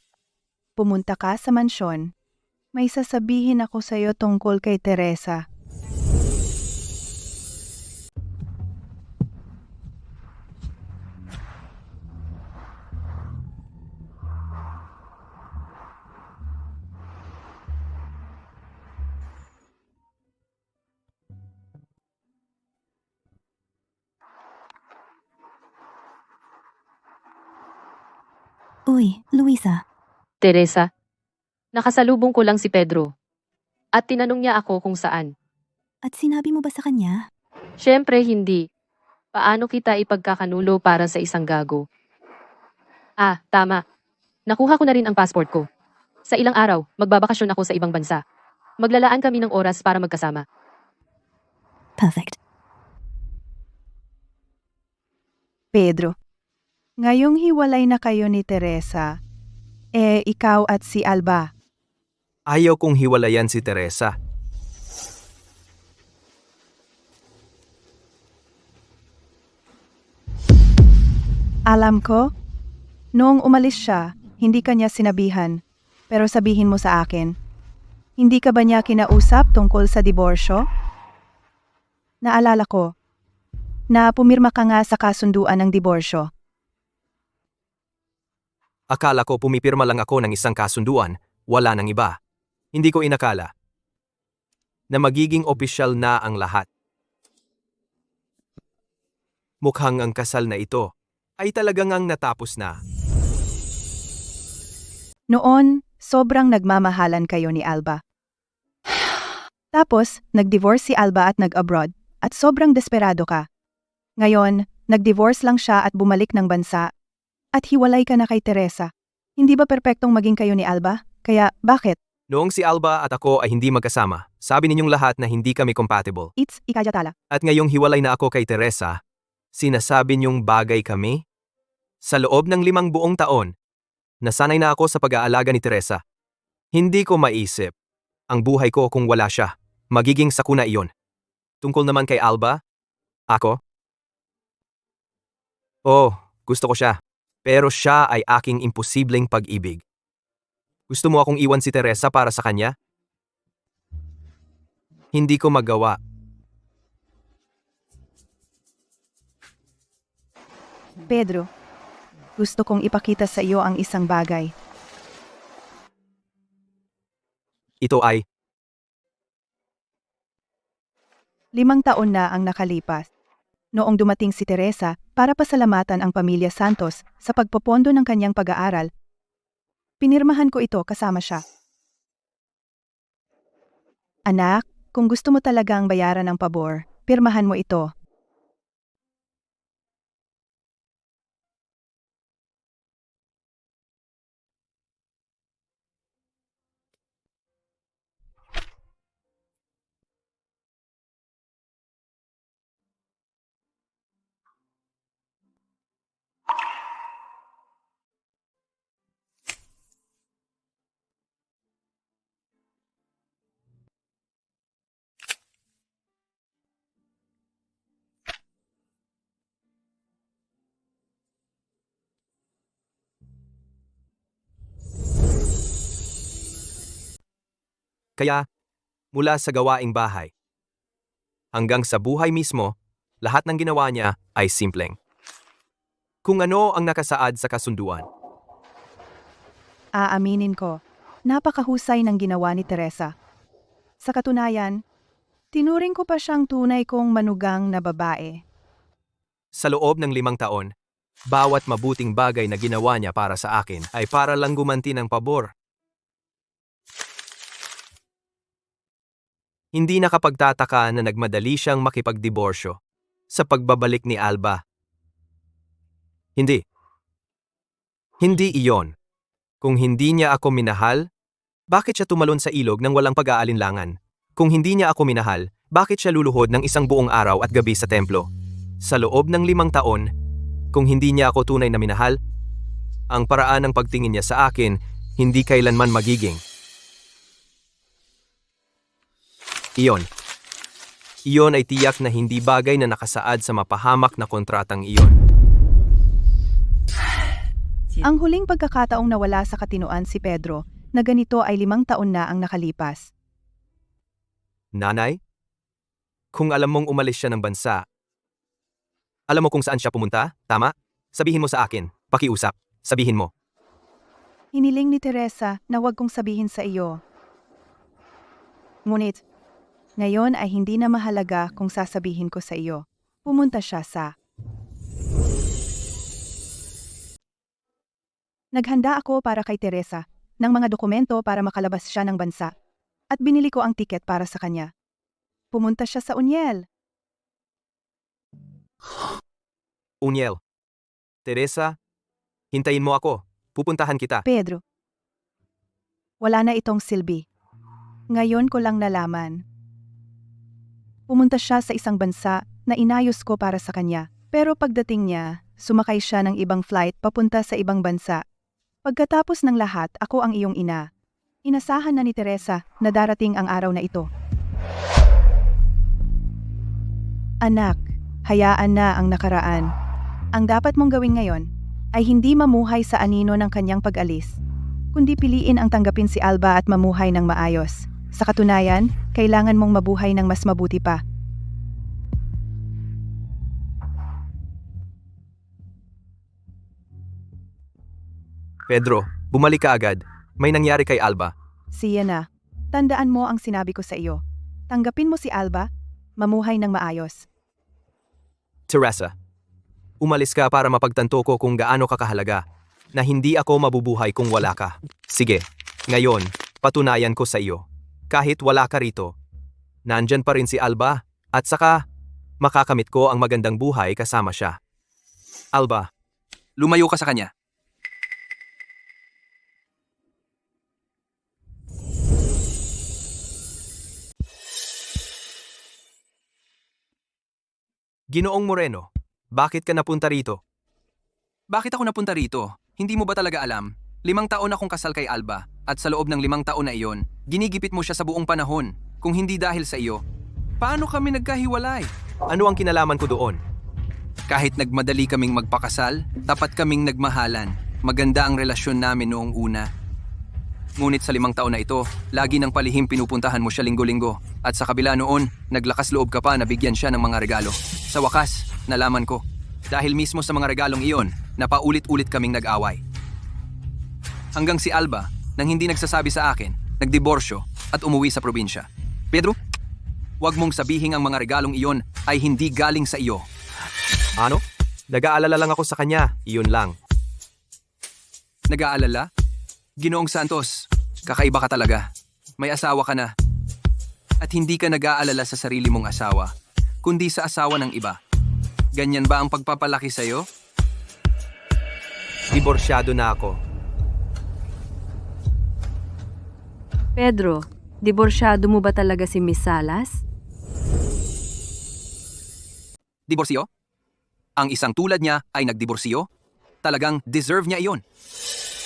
pumunta ka sa mansyon. May sasabihin ako sa iyo tungkol kay Teresa. Uy, Luisa, Teresa, nakasalubong ko lang si Pedro. At tinanong niya ako kung saan. at sinabi mo ba sa kanya? Siyempre hindi. Paano kita ipagkakanulo para sa isang gago? Tama. Nakuha ko na rin ang passport ko. Sa ilang araw, magbabakasyon ako sa ibang bansa. Maglalaan kami ng oras para magkasama. Perfect. Pedro, ngayong hiwalay na kayo ni Teresa, ikaw at si Alba, Ayaw kong hiwalayan si Teresa. alam ko, noong umalis siya, hindi kanya sinabihan, pero sabihin mo sa akin, hindi ka ba niya kinausap tungkol sa diborsyo? Naalala ko, na pumirma ka nga sa kasunduan ng diborsyo. Akala ko pumipirma lang ako ng isang kasunduan, wala nang iba. Hindi ko inakala na magiging opisyal na ang lahat. Mukhang ang kasal na ito ay talagang ang natapos na. Noon, sobrang nagmamahalan kayo ni Alba. Tapos, nag-divorce si Alba at nag-abroad, at sobrang desperado ka. Ngayon, nag-divorce lang siya at bumalik ng bansa, at hiwalay ka na kay Teresa. Hindi ba perpektong maging kayo ni Alba? Kaya, bakit? Noong si Alba at ako ay hindi magkasama, sabi ninyong lahat na hindi kami compatible. It's ikajatala. At ngayong hiwalay na ako kay Teresa, sinasabi niyong bagay kami? Sa loob ng 5 buong taon, nasanay na ako sa pag-aalaga ni Teresa. Hindi ko maisip ang buhay ko kung wala siya. Magiging sakuna iyon. Tungkol naman kay Alba, ako? Gusto ko siya. Pero siya ay aking imposibleng pag-ibig. Gusto mo akong iwan si Teresa para sa kanya? Hindi ko magawa. Pedro, gusto kong ipakita sa iyo ang isang bagay. Ito ay 5 taon na ang nakalipas. Noong dumating si Teresa para pasalamatan ang pamilya Santos sa pagpopondo ng kanyang pag-aaral, pinirmahan ko ito kasama siya. Anak, kung gusto mo talagang bayaran ang pabor, pirmahan mo ito. Kaya, mula sa gawaing bahay hanggang sa buhay mismo, lahat ng ginawa niya ay simpleng. Kung ano ang nakasaad sa kasunduan. Aaminin ko, napakahusay ng ginawa ni Teresa. Sa katunayan, tinuring ko pa siyang tunay kong manugang na babae. Sa loob ng 5 taon, bawat mabuting bagay na ginawa niya para sa akin ay para lang gumanti ng pabor. Hindi nakapagtataka na nagmadali siyang makipagdiborsyo sa pagbabalik ni Alba. Hindi. Hindi iyon. Kung hindi niya ako minahal, bakit siya tumalon sa ilog nang walang pag-aalinlangan? Kung hindi niya ako minahal, bakit siya luluhod ng isang buong araw at gabi sa templo? Sa loob ng 5 taon, kung hindi niya ako tunay na minahal, ang paraan ng pagtingin niya sa akin hindi kailanman magiging. Iyon. Iyon ay tiyak na hindi bagay na nakasaad sa mapahamak na kontratang iyon. Ang huling pagkakataong nawala sa katinoan si Pedro na ganito ay 5 taon na ang nakalipas. Nanay? Kung alam mong umalis siya ng bansa, alam mo kung saan siya pumunta? Tama? Sabihin mo sa akin. Pakiusap. Sabihin mo. Hiniling ni Teresa na huwag kong sabihin sa iyo. Ngunit, ngayon ay hindi na mahalaga kung sasabihin ko sa iyo. Pumunta siya sa... Naghanda ako para kay Teresa ng mga dokumento para makalabas siya ng bansa at binili ko ang tiket para sa kanya. Pumunta siya sa Uniel. Uniel. Teresa, hintayin mo ako. Pupuntahan kita. Pedro. Wala na itong silbi. Ngayon ko lang nalaman. Pumunta siya sa isang bansa na inayos ko para sa kanya. Pero pagdating niya, sumakay siya ng ibang flight papunta sa ibang bansa. Pagkatapos ng lahat, ako ang iyong ina. Inasahan na ni Teresa na darating ang araw na ito. Anak, hayaan na ang nakaraan. Ang dapat mong gawin ngayon ay hindi mamuhay sa anino ng kanyang pag-alis, kundi piliin ang tanggapin si Alba at mamuhay ng maayos. Sa katunayan, kailangan mong mabuhay ng mas mabuti pa. Pedro, bumalik ka agad. May nangyari kay Alba. Siya na. Tandaan mo ang sinabi ko sa iyo. Tanggapin mo si Alba, mamuhay ng maayos. Teresa, umalis ka para mapagtanto ko kung gaano ka kahalaga, na hindi ako mabubuhay kung wala ka. Sige, ngayon, patunayan ko sa iyo. Kahit wala ka rito, nandyan pa rin si Alba, at saka, makakamit ko ang magandang buhay kasama siya. Alba, lumayo ka sa kanya. Ginoong Moreno, bakit ka napunta rito? Bakit ako napunta rito? Hindi mo ba talaga alam? 5 taon akong kasal kay Alba, at sa loob ng 5 taon na iyon, ginigipit mo siya sa buong panahon. Kung hindi dahil sa iyo, paano kami nagkahiwalay? Ano ang kinalaman ko doon? Kahit nagmadali kaming magpakasal, tapat kaming nagmahalan. Maganda ang relasyon namin noong una. Ngunit sa 5 taon na ito, lagi ng palihim pinupuntahan mo siya linggo-linggo. At sa kabila noon, naglakas loob ka pa na bigyan siya ng mga regalo. Sa wakas, nalaman ko. Dahil mismo sa mga regalong iyon, napaulit-ulit kaming nag-away. Hanggang si Alba, nang hindi nagsasabi sa akin, nagdiborsyo at umuwi sa probinsya. Pedro, huwag mong sabihing ang mga regalong iyon ay hindi galing sa iyo. Ano? Nag-aalala lang ako sa kanya, iyon lang. Nag-aalala? Ginoong Santos, kakaiba ka talaga. May asawa ka na. At hindi ka nag-aalala sa sarili mong asawa, kundi sa asawa ng iba. Ganyan ba ang pagpapalaki sa'yo? Diborsyado na ako. Pedro, diborsyado mo ba talaga si Miss Salas? Diborsyo? Ang isang tulad niya ay nagdiborsyo? Talagang deserve niya iyon.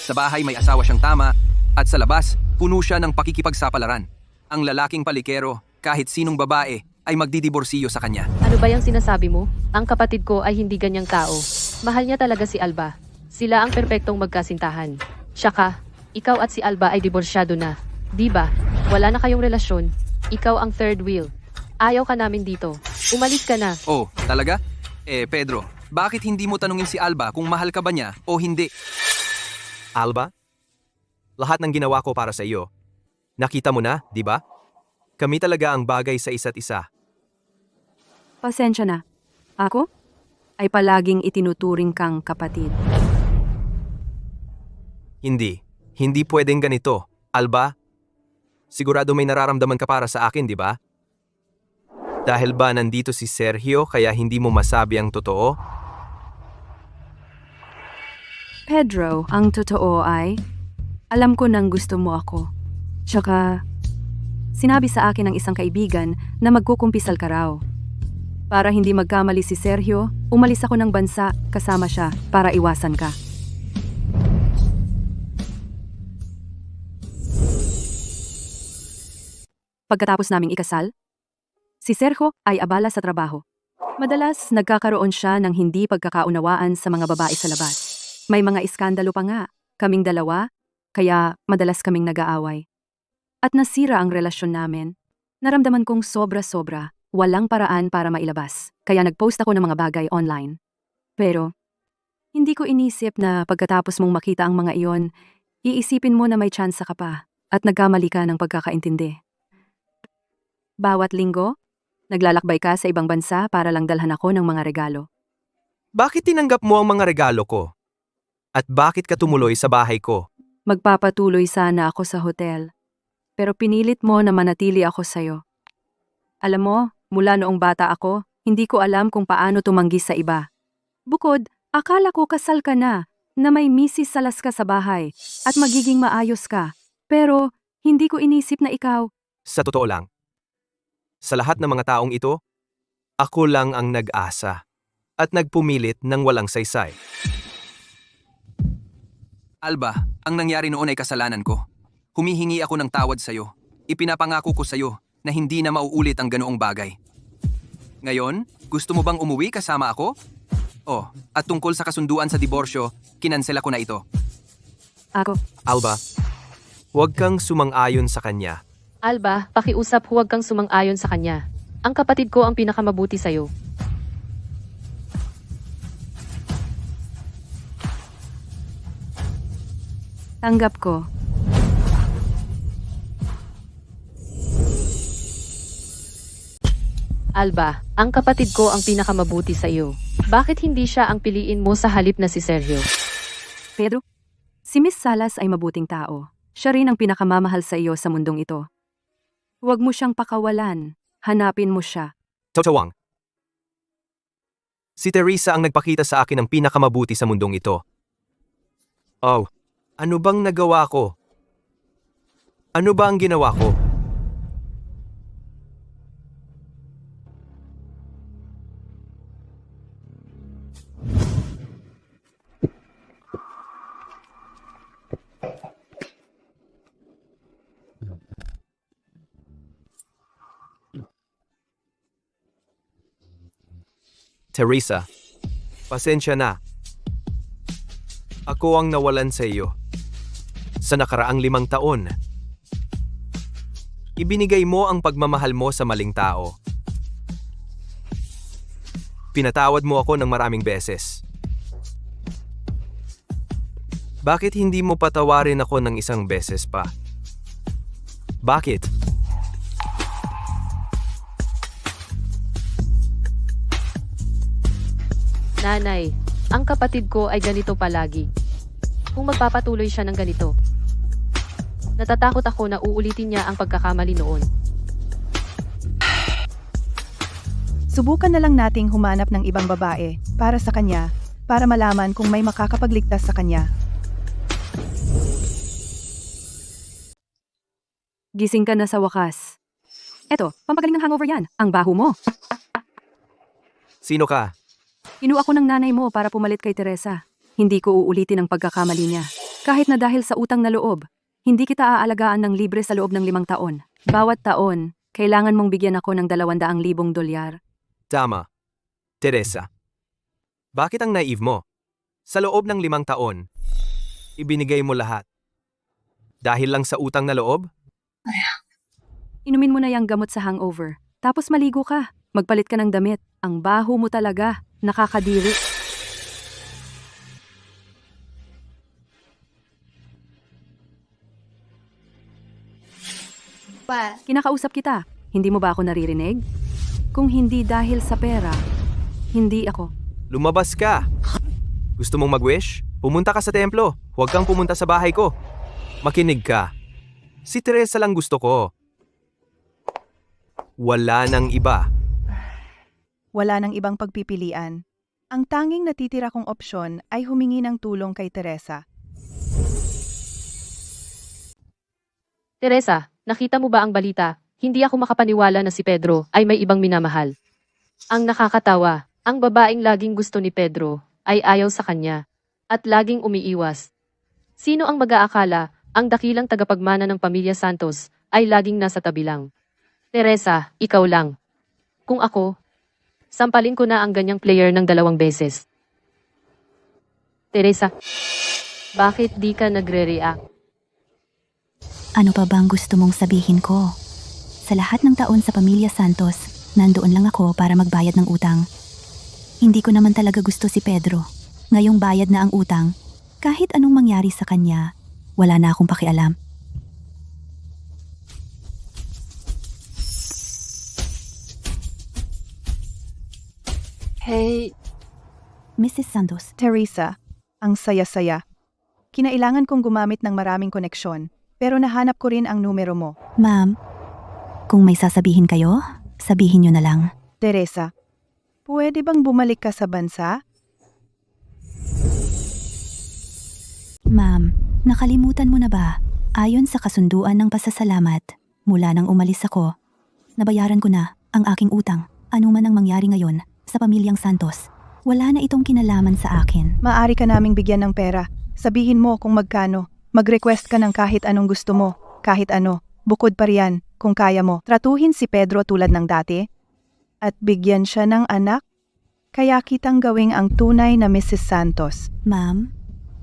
Sa bahay may asawa siyang tama, at sa labas, puno siya ng pakikipagsapalaran. Ang lalaking palikero, kahit sinong babae, ay magdidiborsiyo sa kanya. Ano ba yung sinasabi mo? Ang kapatid ko ay hindi ganyang tao. Mahal niya talaga si Alba. Sila ang perpektong magkasintahan. Tsaka, ikaw at si Alba ay diborsyado na. Di ba? Wala na kayong relasyon. Ikaw ang third wheel. Ayaw ka namin dito. Umalis ka na. Oh, talaga? Pedro, bakit hindi mo tanungin si Alba kung mahal ka ba niya o hindi? Alba? Lahat ng ginawa ko para sa iyo. Nakita mo na, di ba? Kami talaga ang bagay sa isa't isa. Pasensya na. Ako ay palaging itinuturing kang kapatid. Hindi. Hindi pwedeng ganito. Alba, sigurado may nararamdaman ka para sa akin, di ba? Dahil ba nandito si Sergio kaya hindi mo masabi ang totoo? Pedro, ang totoo ay, alam ko nang gusto mo ako. Tsaka, sinabi sa akin ng isang kaibigan na magkukumpisal ka raw. Para hindi magkamali si Sergio, umalis ako ng bansa kasama siya para iwasan ka. Pagkatapos naming ikasal, si Sergio ay abala sa trabaho. Madalas nagkakaroon siya ng hindi pagkakaunawaan sa mga babae sa labas. May mga iskandalo pa nga, kaming dalawa, kaya madalas kaming nag-aaway. At nasira ang relasyon namin. Naramdaman kong sobra-sobra, walang paraan para mailabas, kaya nag-post ako ng mga bagay online. Pero, hindi ko inisip na pagkatapos mong makita ang mga iyon, iisipin mo na may tsansa ka pa at nagkamali ka ng pagkakaintindi. Bawat linggo, naglalakbay ka sa ibang bansa para lang dalhan ako ng mga regalo. Bakit tinanggap mo ang mga regalo ko? At bakit ka tumuloy sa bahay ko? Magpapatuloy sana ako sa hotel, pero pinilit mo na manatili ako sa'yo. Alam mo, mula noong bata ako, hindi ko alam kung paano tumanggi sa iba. Bukod, akala ko kasal ka na may Mrs. Salas ka sa bahay at magiging maayos ka. Pero, hindi ko inisip na ikaw. Sa totoo lang, sa lahat ng mga taong ito, ako lang ang nag-asa at nagpumilit ng walang saysay. Alba, ang nangyari noon ay kasalanan ko. Humihingi ako ng tawad sa'yo. Ipinapangako ko sa'yo na hindi na mauulit ang ganoong bagay. Ngayon, gusto mo bang umuwi kasama ako? Oh, at tungkol sa kasunduan sa diborsyo, kinansela ko na ito. Ako. Alba, huwag kang sumang-ayon sa kanya. Alba, pakiusap huwag kang sumang-ayon sa kanya. Ang kapatid ko ang pinakamabuti sa'yo. Tanggap ko. Alba, ang kapatid ko ang pinakamabuti sa iyo. Bakit hindi siya ang piliin mo sa halip na si Sergio? Pedro, si Miss Salas ay mabuting tao. Siya rin ang pinakamamahal sa iyo sa mundong ito. Huwag mo siyang pakawalan. Hanapin mo siya. Totowang. Si Teresa ang nagpakita sa akin ng pinakamabuti sa mundong ito. Oh, ano bang nagawa ko? Ano ba ang ginawa ko? Teresa, pasensya na. Ako ang nawalan sa iyo. Sa nakaraang 5 taon. Ibinigay mo ang pagmamahal mo sa maling tao. Pinatawad mo ako ng maraming beses. Bakit hindi mo patawarin ako ng isang beses pa? Bakit? Nanay, ang kapatid ko ay ganito palagi. Kung magpapatuloy siya ng ganito, natatakot ako na uulitin niya ang pagkakamali noon. Subukan na lang nating humanap ng ibang babae para sa kanya, para malaman kung may makakapagligtas sa kanya. Gising ka na sa wakas. Eto, pampagaling ng hangover yan. Ang baho mo. Sino ka? Kinuha ko ng nanay mo para pumalit kay Teresa. Hindi ko uulitin ang pagkakamali niya. Kahit na dahil sa utang na loob, hindi kita aalagaan ng libre sa loob ng 5 taon. Bawat taon, kailangan mong bigyan ako ng 200,000 dolyar. Tama. Teresa. Bakit ang naive mo? Sa loob ng 5 taon, ibinigay mo lahat. Dahil lang sa utang na loob? Inumin mo na yung gamot sa hangover. Tapos maligo ka. Magpalit ka ng damit. Ang baho mo talaga. Nakakadiri. Kinakausap kita. Hindi mo ba ako naririnig? Kung hindi dahil sa pera, hindi ako. Lumabas ka! Gusto mong mag-wish? Pumunta ka sa templo. Huwag kang pumunta sa bahay ko. Makinig ka. Si Teresa lang gusto ko. Wala nang iba. Wala nang ibang pagpipilian. Ang tanging natitira kong opsyon ay humingi ng tulong kay Teresa. Teresa, nakita mo ba ang balita? Hindi ako makapaniwala na si Pedro ay may ibang minamahal. Ang nakakatawa, ang babaeng laging gusto ni Pedro ay ayaw sa kanya at laging umiiwas. Sino ang mag-aakala ang dakilang tagapagmana ng pamilya Santos ay laging nasa tabi lang? Teresa, ikaw lang. Kung ako, sampalin ko na ang ganyang player ng 2 beses. Teresa, bakit di ka nagre-react? Ano pa bang gusto mong sabihin ko? Sa lahat ng taon sa pamilya Santos, nandoon lang ako para magbayad ng utang. Hindi ko naman talaga gusto si Pedro. Ngayong bayad na ang utang, kahit anong mangyari sa kanya, wala na akong pakialam. Hey, Mrs. Santos, Teresa, ang saya-saya. Kinailangan kong gumamit ng maraming koneksyon, pero nahanap ko rin ang numero mo. ma'am, kung may sasabihin kayo, sabihin nyo na lang. Teresa, pwede bang bumalik ka sa bansa? Ma'am, nakalimutan mo na ba? Ayon sa kasunduan ng pasasalamat, mula nang umalis ako, nabayaran ko na ang aking utang. Ano man ang mangyari ngayon sa pamilyang Santos, wala na itong kinalaman sa akin. Maaari ka naming bigyan ng pera. Sabihin mo kung magkano. Mag-request ka ng kahit anong gusto mo, kahit ano. Bukod pa riyan, kung kaya mo, tratuhin si Pedro tulad ng dati at bigyan siya ng anak. Kaya kitang gawing ang tunay na Mrs. Santos. Ma'am,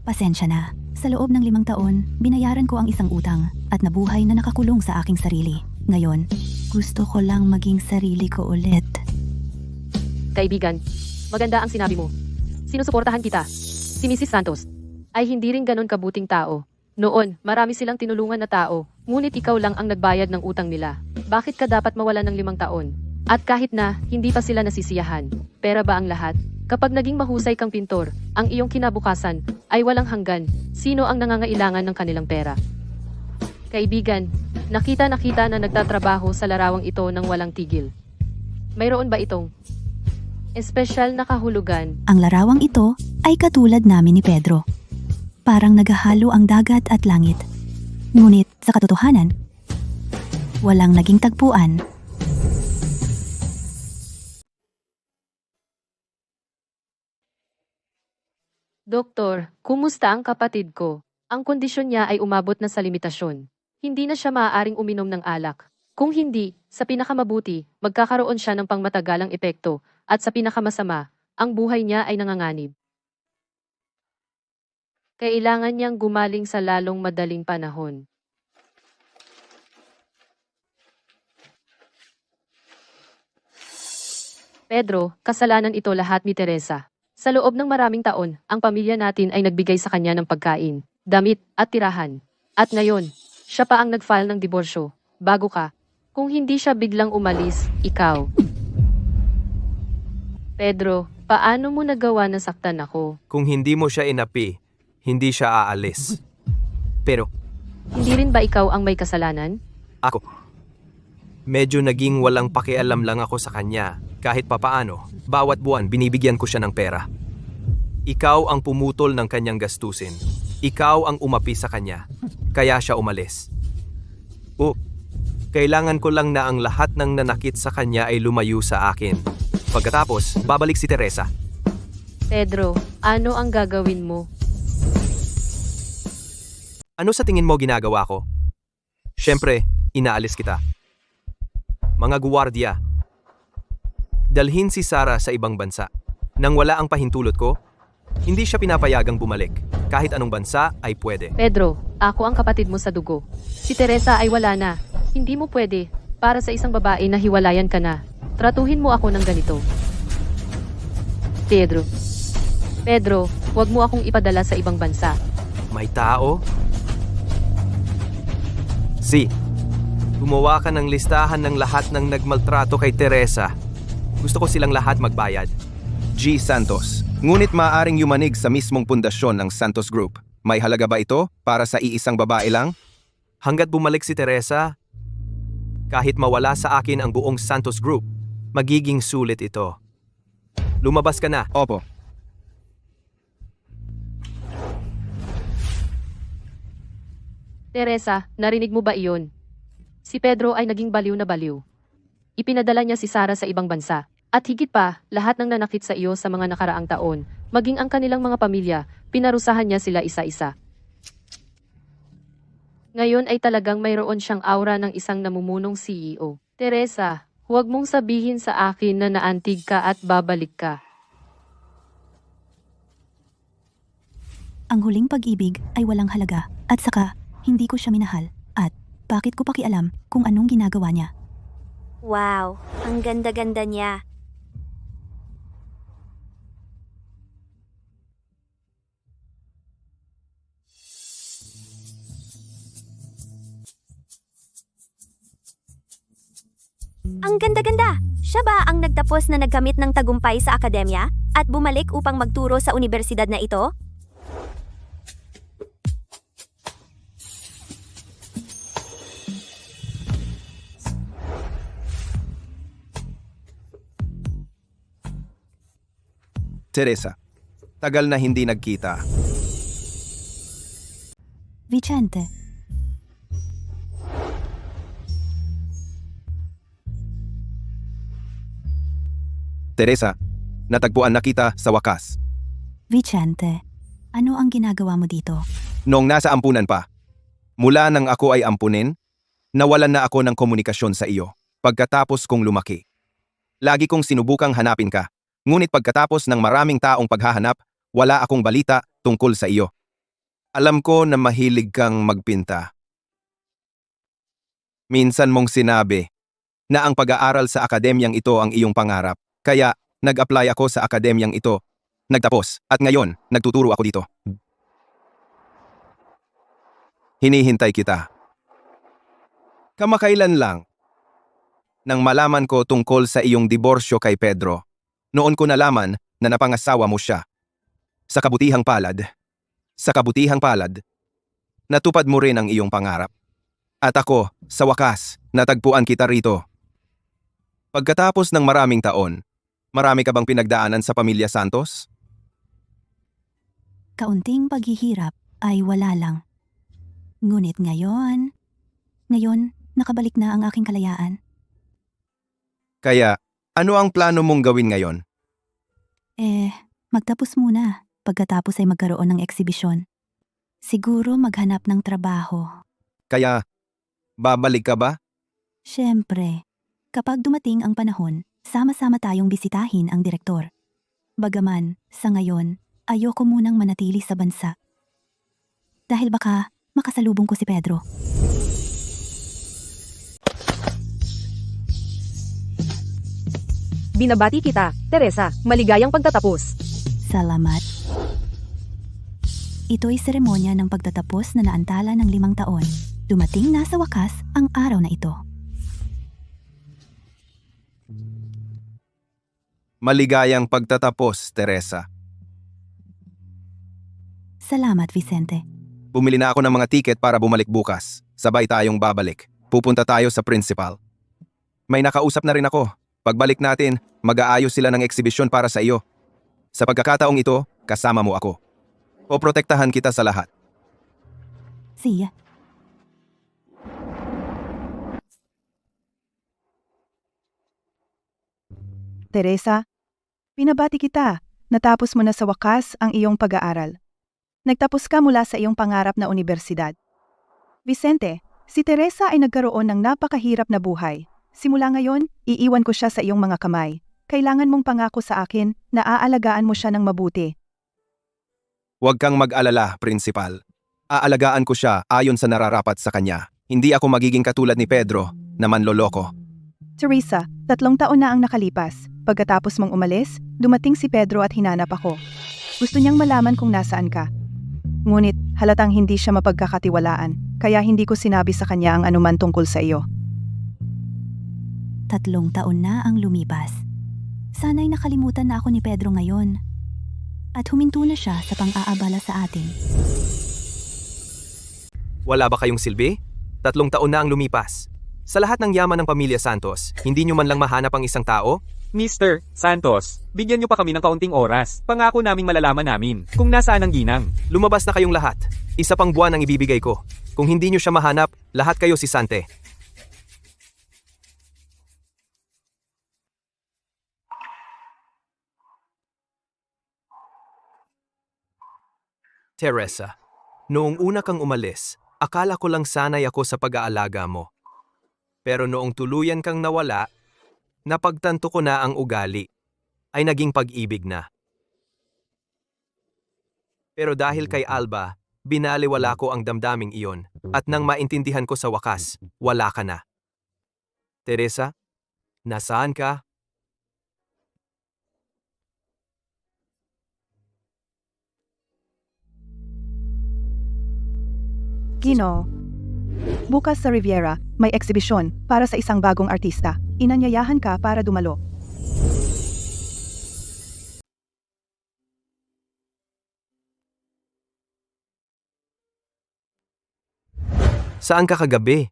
pasensya na. Sa loob ng 5 taon, binayaran ko ang isang utang at nabuhay na nakakulong sa aking sarili. Ngayon, gusto ko lang maging sarili ko ulit. kaibigan, maganda ang sinabi mo. Sinusuportahan kita. Si Mrs. Santos ay hindi rin ganon kabuting tao. Noon, marami silang tinulungan na tao, ngunit ikaw lang ang nagbayad ng utang nila. Bakit ka dapat mawala ng 5 taon? At kahit na, hindi pa sila nasisiyahan. Pera ba ang lahat? Kapag naging mahusay kang pintor, ang iyong kinabukasan ay walang hanggan. Sino ang nangangailangan ng kanilang pera? Kaibigan, nakita na nagtatrabaho sa larawang ito ng walang tigil. Mayroon ba itong espesyal na kahulugan? Ang larawang ito ay katulad namin ni Pedro. Parang naghahalo ang dagat at langit. Ngunit sa katotohanan, walang naging tagpuan. Doktor, kumusta ang kapatid ko? Ang kondisyon niya ay umabot na sa limitasyon. Hindi na siya maaaring uminom ng alak. Kung hindi, sa pinakamabuti, magkakaroon siya ng pangmatagalang epekto, at sa pinakamasama, ang buhay niya ay nanganganib. Kailangan niyang gumaling sa lalong madaling panahon. Pedro, kasalanan ito lahat ni Teresa. Sa loob ng maraming taon, ang pamilya natin ay nagbigay sa kanya ng pagkain, damit, at tirahan. At ngayon, siya pa ang nag-file ng diborsyo, bago ka. Kung hindi siya biglang umalis, ikaw. Pedro, paano mo nagawa na saktan ako? Kung hindi mo siya inapi, hindi siya aalis. Pero, Hindi rin ba ikaw ang may kasalanan? ako, medyo naging walang pakialam lang ako sa kanya. Kahit papaano, bawat buwan binibigyan ko siya ng pera. Ikaw ang pumutol ng kanyang gastusin. Ikaw ang umapi sa kanya. Kaya siya umalis. Kailangan ko lang na ang lahat ng nanakit sa kanya ay lumayo sa akin. Pagkatapos, babalik si Teresa. Pedro, ano ang gagawin mo? Ano sa tingin mo ginagawa ko? Siyempre, inaalis kita. Mga guwardiya. Dalhin si Sarah sa ibang bansa. Nang wala ang pahintulot ko, hindi siya pinapayagang bumalik. Kahit anong bansa ay pwede. Pedro, ako ang kapatid mo sa dugo. Si Teresa ay wala na. Hindi mo pwede Para sa isang babae na hiwalayan ka na, tratuhin mo ako ng ganito. Pedro. Pedro, huwag mo akong ipadala sa ibang bansa. May tao? Si, gumawa ka ng listahan ng lahat ng nagmaltrato kay Teresa. Gusto ko silang lahat magbayad. G. Santos. Ngunit maaaring yumanig sa mismong pundasyon ng Santos Group. May halaga ba ito para sa iisang babae lang? Hanggat bumalik si Teresa, kahit mawala sa akin ang buong Santos Group, magiging sulit ito. Lumabas ka na. Opo. Teresa, narinig mo ba iyon? Si Pedro ay naging baliw na baliw. Ipinadala niya si Sarah sa ibang bansa. At higit pa, lahat ng nanakit sa iyo sa mga nakaraang taon, maging ang kanilang mga pamilya, pinarusahan niya sila isa-isa. Ngayon ay talagang mayroon siyang aura ng isang namumunong CEO. Teresa, huwag mong sabihin sa akin na naantig ka at babalik ka. Ang huling pag-ibig ay walang halaga at saka hindi ko siya minahal at bakit ko pakialam kung anong ginagawa niya. Wow, ang ganda-ganda niya. Ang ganda-ganda! Siya ba ang nagtapos na nagkamit ng tagumpay sa akademya at bumalik upang magturo sa universidad na ito? Teresa. Tagal na hindi nagkita. Vicente, Teresa, natagpuan na kita sa wakas. Vicente, ano ang ginagawa mo dito? Noong nasa ampunan pa. Mula nang ako ay ampunin, nawalan na ako ng komunikasyon sa iyo pagkatapos kong lumaki. Lagi kong sinubukang hanapin ka, ngunit pagkatapos ng maraming taong paghahanap, wala akong balita tungkol sa iyo. Alam ko na mahilig kang magpinta. Minsan mong sinabi na ang pag-aaral sa akademyang ito ang iyong pangarap. Kaya, nag-apply ako sa akademyang ito, nagtapos, at ngayon, nagtuturo ako dito. Hinihintay kita. Kamakailan lang, nang malaman ko tungkol sa iyong diborsyo kay Pedro, noon ko nalaman na napangasawa mo siya. Sa kabutihang palad, natupad mo rin ang iyong pangarap. At ako, sa wakas, natagpuan kita rito. Pagkatapos ng maraming taon, marami ka bang pinagdaanan sa pamilya Santos? Kaunting paghihirap ay wala lang. Ngunit ngayon, nakabalik na ang aking kalayaan. Kaya, ano ang plano mong gawin ngayon? Magtapos muna. Pagkatapos ay magkaroon ng eksibisyon. Siguro maghanap ng trabaho. Kaya, babalik ka ba? Siyempre, kapag dumating ang panahon, sama-sama tayong bisitahin ang direktor. Bagaman, sa ngayon, ayoko munang manatili sa bansa. Dahil baka makasalubong ko si Pedro. Binabati kita, Teresa. Maligayang pagtatapos. Salamat. Ito'y seremonya ng pagtatapos na naantala ng 5 taon. Dumating na sa wakas ang araw na ito. Maligayang pagtatapos, Teresa. Salamat, Vicente. Bumili na ako ng mga tiket para bumalik bukas. Sabay tayong babalik. Pupunta tayo sa principal. May nakausap na rin ako. Pagbalik natin, mag-aayos sila ng eksibisyon para sa iyo. Sa pagkakataong ito, kasama mo ako. O protektahan kita sa lahat. Siya. Teresa, pinabati kita. Natapos mo na sa wakas ang iyong pag-aaral. Nagtapos ka mula sa iyong pangarap na universidad. Vicente, si Teresa ay nagkaroon ng napakahirap na buhay. Simula ngayon, iiwan ko siya sa iyong mga kamay. Kailangan mong pangako sa akin na aalagaan mo siya ng mabuti. Huwag kang mag-alala, principal. Aalagaan ko siya ayon sa nararapat sa kanya. Hindi ako magiging katulad ni Pedro na manloloko. Teresa, 3 taon na ang nakalipas. Pagkatapos mong umalis, dumating si Pedro at hinanap ako. Gusto niyang malaman kung nasaan ka. Ngunit halatang hindi siya mapagkakatiwalaan, kaya hindi ko sinabi sa kanya ang anuman tungkol sa iyo. 3 taon na ang lumipas. Sana'y nakalimutan na ako ni Pedro ngayon. At huminto na siya sa pang-aabala sa atin. Wala ba kayong silbi? 3 taon na ang lumipas. Sa lahat ng yaman ng pamilya Santos, hindi nyo man lang mahanap ang isang tao? Mr. Santos, bigyan niyo pa kami ng kaunting oras. Pangako naming malalaman namin kung nasaan ang ginang. Lumabas na kayong lahat. Isa pang buwan ang ibibigay ko. Kung hindi nyo siya mahanap, lahat kayo si Sante. Teresa, noong una kang umalis, akala ko lang sanay ako sa pag-aalaga mo. Pero noong tuluyan kang nawala, napagtanto ko na ang ugali ay naging pag-ibig na. Pero dahil kay Alba, binaliwala ko ang damdaming iyon at nang maintindihan ko sa wakas, wala ka na. Teresa, nasaan ka? Gino, bukas sa Riviera, may eksibisyon para sa isang bagong artista. Inanyayahan ka para dumalo. Saan ka kagabi?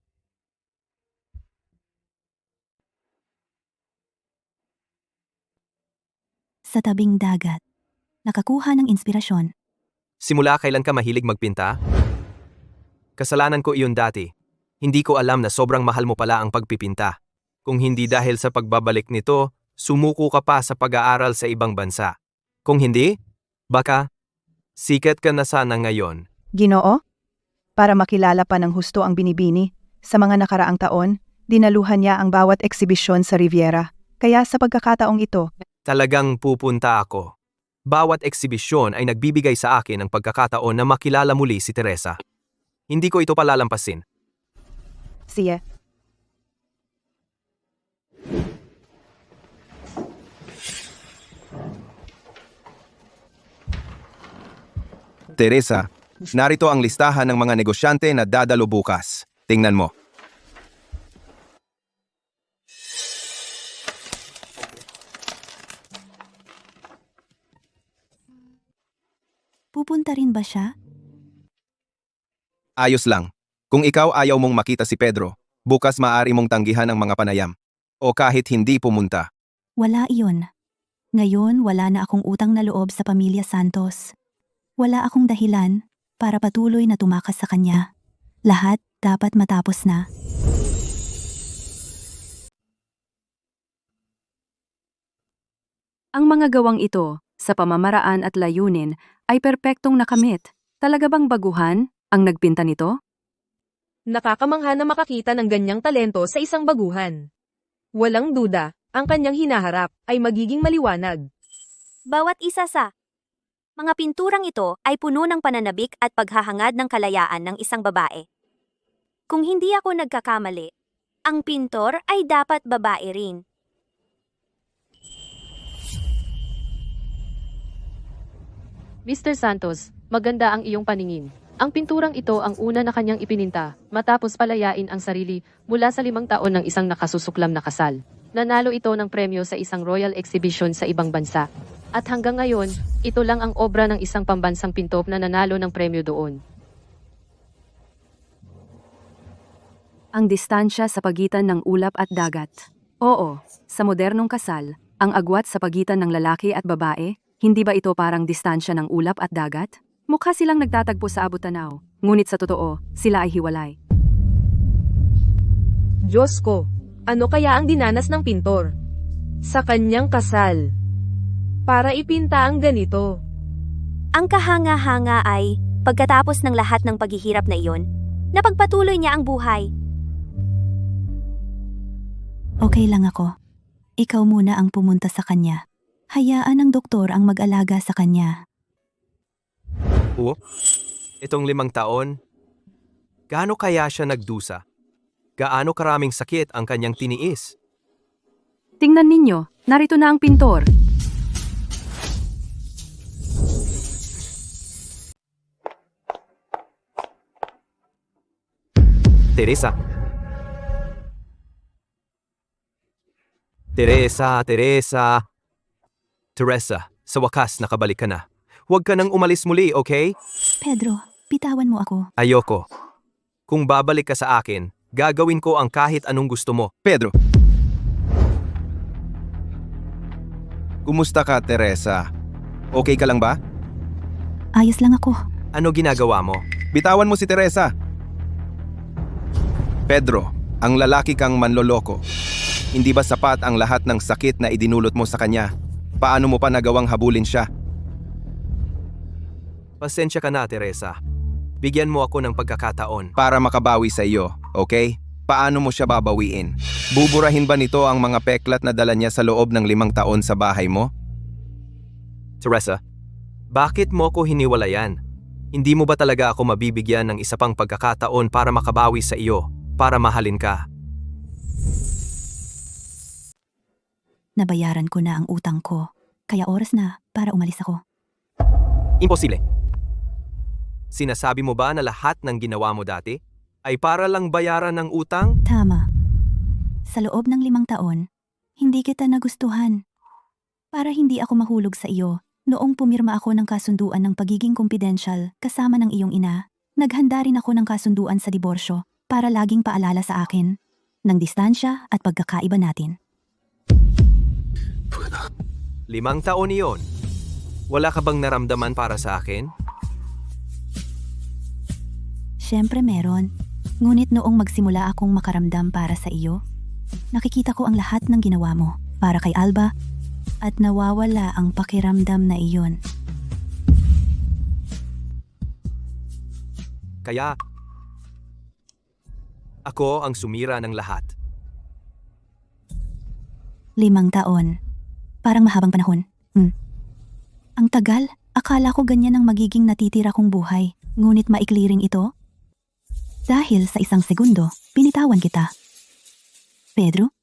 Sa tabing dagat. Nakakuha ng inspirasyon. Simula kailan ka mahilig magpinta? Kasalanan ko iyon dati. Hindi ko alam na sobrang mahal mo pala ang pagpipinta. Kung hindi dahil sa pagbabalik nito, sumuko ka pa sa pag-aaral sa ibang bansa. Kung hindi, baka sikat ka na sana ngayon. Ginoo? Para makilala pa ng husto ang binibini, sa mga nakaraang taon, dinaluhan niya ang bawat eksibisyon sa Riviera. Kaya sa pagkakataong ito, Talagang pupunta ako. Bawat eksibisyon ay nagbibigay sa akin ng pagkakataon na makilala muli si Teresa. Hindi ko ito palalampasin. siya. Teresa, narito ang listahan ng mga negosyante na dadalo bukas. Tingnan mo. Pupunta rin ba siya? Ayos lang. Kung ikaw ayaw mong makita si Pedro, bukas maaari mong tanggihan ang mga panayam. O kahit hindi pumunta. Wala iyon. Ngayon, wala na akong utang na loob sa pamilya Santos. Wala akong dahilan para patuloy na tumakas sa kanya. Lahat dapat matapos na. Ang mga gawang ito, sa pamamaraan at layunin, ay perpektong nakamit. Talaga bang baguhan ang nagpinta nito? Nakakamangha na makakita ng ganyang talento sa isang baguhan. Walang duda, ang kanyang hinaharap ay magiging maliwanag. Bawat isa sa mga pinturang ito ay puno ng pananabik at paghahangad ng kalayaan ng isang babae. Kung hindi ako nagkakamali, ang pintor ay dapat babae rin. Mr. Santos, maganda ang iyong paningin. Ang pinturang ito ang una na kanyang ipininta, matapos palayain ang sarili mula sa 5 taon ng isang nakasusuklam na kasal. Nanalo ito ng premyo sa isang royal exhibition sa ibang bansa. At hanggang ngayon, ito lang ang obra ng isang pambansang pintor na nanalo ng premyo doon. Ang distansya sa pagitan ng ulap at dagat. Oo, sa modernong kasal, ang agwat sa pagitan ng lalaki at babae, hindi ba ito parang distansya ng ulap at dagat? Mukha silang nagtatagpo sa abot-tanaw, ngunit sa totoo, sila ay hiwalay. Diyos ko, ano kaya ang dinanas ng pintor? Sa kanyang kasal. Para ipinta ang ganito. Ang kahanga-hanga ay, pagkatapos ng lahat ng paghihirap na iyon, napagpatuloy niya ang buhay. Okay lang ako. Ikaw muna ang pumunta sa kanya. Hayaan ng doktor ang mag-alaga sa kanya. O, itong 5 taon, gaano kaya siya nagdusa? Gaano karaming sakit ang kanyang tiniis? Tingnan ninyo, narito na ang pintor. Teresa. Teresa, Teresa. Teresa, sa wakas nakabalik ka na. Huwag ka nang umalis muli, okay? Pedro, bitawan mo ako. Ayoko. Kung babalik ka sa akin, gagawin ko ang kahit anong gusto mo. Pedro. Kumusta ka, Teresa? Okay ka lang ba? Ayos lang ako. Ano ginagawa mo? Bitawan mo si Teresa. Pedro, ang lalaki kang manloloko. Hindi ba sapat ang lahat ng sakit na idinulot mo sa kanya? Paano mo pa nagawang habulin siya? Pasensya ka na, Teresa. Bigyan mo ako ng pagkakataon. Para makabawi sa iyo, okay? Paano mo siya babawiin? Buburahin ba nito ang mga peklat na dala niya sa loob ng 5 taon sa bahay mo? Teresa, bakit mo ko hiniwalayan? Hindi mo ba talaga ako mabibigyan ng isa pang pagkakataon para makabawi sa iyo, para mahalin ka? Nabayaran ko na ang utang ko. Kaya oras na para umalis ako. Imposible. Sinasabi mo ba na lahat ng ginawa mo dati ay para lang bayaran ng utang? Tama. Sa loob ng 5 taon, hindi kita nagustuhan. Para hindi ako mahulog sa iyo, noong pumirma ako ng kasunduan ng pagiging confidential kasama ng iyong ina, naghanda rin ako ng kasunduan sa diborsyo para laging paalala sa akin ng distansya at pagkakaiba natin. 5 taon iyon. Wala ka bang naramdaman para sa akin? Siyempre meron. Ngunit noong magsimula akong makaramdam para sa iyo, nakikita ko ang lahat ng ginawa mo para kay Alba at nawawala ang pakiramdam na iyon. Kaya, ako ang sumira ng lahat. 5 taon. Parang mahabang panahon. Ang tagal, akala ko ganyan ang magiging natitira kong buhay. Ngunit maikli ring ito. Dahil sa 1 segundo, binitawan kita. Pedro,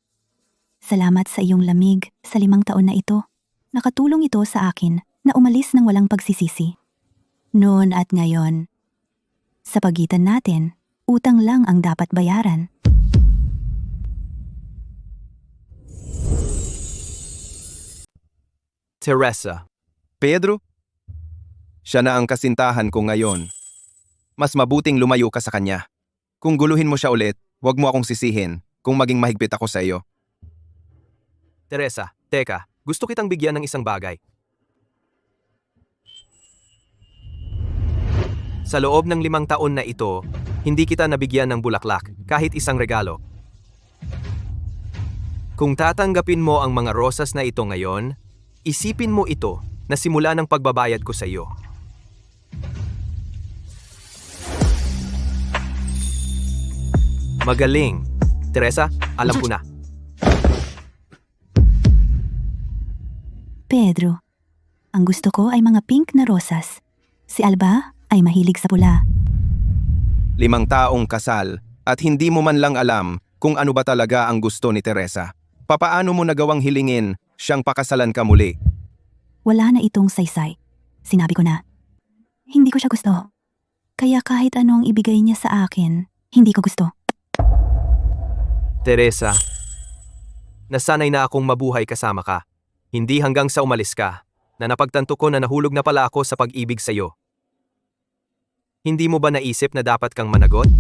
salamat sa iyong lamig sa 5 taon na ito. Nakatulong ito sa akin na umalis ng walang pagsisisi. Noon at ngayon, sa pagitan natin, utang lang ang dapat bayaran. Teresa, Pedro? Siya na ang kasintahan ko ngayon. Mas mabuting lumayo ka sa kanya. Kung guluhin mo siya ulit, huwag mo akong sisihin kung maging mahigpit ako sa iyo. Teresa, teka, gusto kitang bigyan ng isang bagay. Sa loob ng 5 taon na ito, hindi kita nabigyan ng bulaklak, kahit isang regalo. Kung tatanggapin mo ang mga rosas na ito ngayon, isipin mo ito na simula ng pagbabayad ko sa iyo. Magaling. Teresa, alam ko na. Pedro, ang gusto ko ay mga pink na rosas. Si Alba ay mahilig sa pula. 5 taong kasal at hindi mo man lang alam kung ano ba talaga ang gusto ni Teresa. Papaano mo nagawang hilingin siyang pakasalan ka muli? Wala na itong saysay. Sinabi ko na. Hindi ko siya gusto. Kaya kahit anong ibigay niya sa akin, hindi ko gusto. Teresa, nasanay na akong mabuhay kasama ka. Hindi hanggang sa umalis ka, na napagtanto ko na nahulog na pala ako sa pag-ibig sa iyo. Hindi mo ba naisip na dapat kang managot?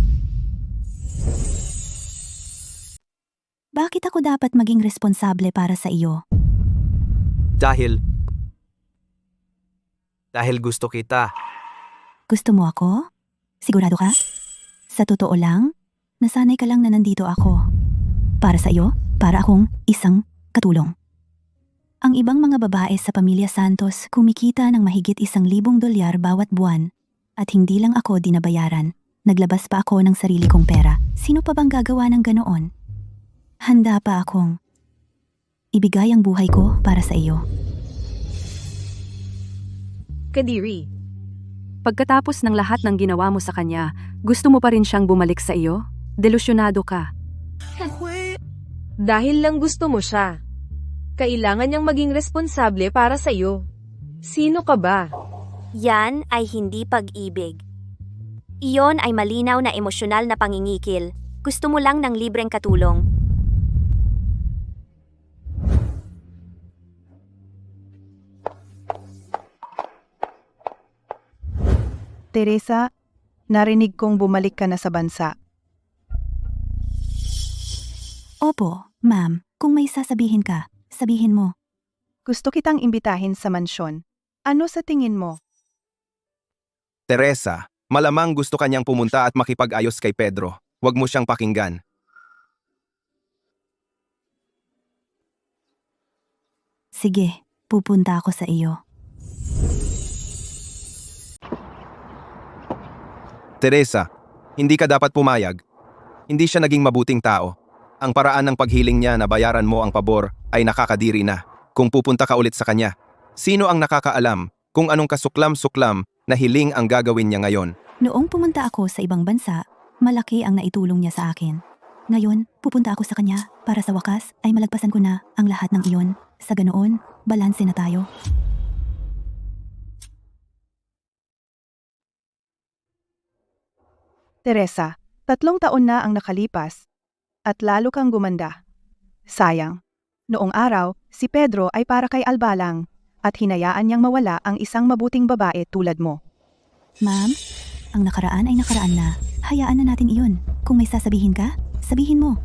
Bakit ako dapat maging responsable para sa iyo? Dahil gusto kita. Gusto mo ako? Sigurado ka? Sa totoo lang, nasanay ka lang na nandito ako. Para sa iyo, para akong isang katulong. Ang ibang mga babae sa pamilya Santos kumikita ng mahigit $1,000 bawat buwan at hindi lang ako dinabayaran. Naglabas pa ako ng sarili kong pera. Sino pa bang gagawa ng ganoon? Handa pa akong ibigay ang buhay ko para sa iyo. Kadiri. Pagkatapos ng lahat ng ginawa mo sa kanya, gusto mo pa rin siyang bumalik sa iyo? Delusyonado ka. Dahil lang gusto mo siya. Kailangan niyang maging responsable para sa iyo. Sino ka ba? Yan ay hindi pag-ibig. Iyon ay malinaw na emosyonal na pangingikil. Gusto mo lang ng libreng katulong. Teresa, narinig kong bumalik ka na sa bansa. Opo, ma'am. Kung may sasabihin ka, sabihin mo. Gusto kitang imbitahin sa mansyon. Ano sa tingin mo? Teresa, malamang gusto kanyang pumunta at makipag-ayos kay Pedro. Huwag mo siyang pakinggan. Sige, pupunta ako sa iyo. Teresa, hindi ka dapat pumayag. Hindi siya naging mabuting tao. Ang paraan ng paghiling niya na bayaran mo ang pabor ay nakakadiri na. Kung pupunta ka ulit sa kanya, sino ang nakakaalam kung anong kasuklam-suklam na hiling ang gagawin niya ngayon? Noong pumunta ako sa ibang bansa, malaki ang naitulong niya sa akin. Ngayon, pupunta ako sa kanya para sa wakas ay malagpasan ko na ang lahat ng iyon. Sa ganoon, balanse na tayo. Teresa, 3 taon na ang nakalipas at lalo kang gumanda. Sayang. Noong araw, si Pedro ay para kay Alba lang at hinayaan niyang mawala ang isang mabuting babae tulad mo. Ma'am, ang nakaraan ay nakaraan na. Hayaan na natin iyon. Kung may sasabihin ka, sabihin mo.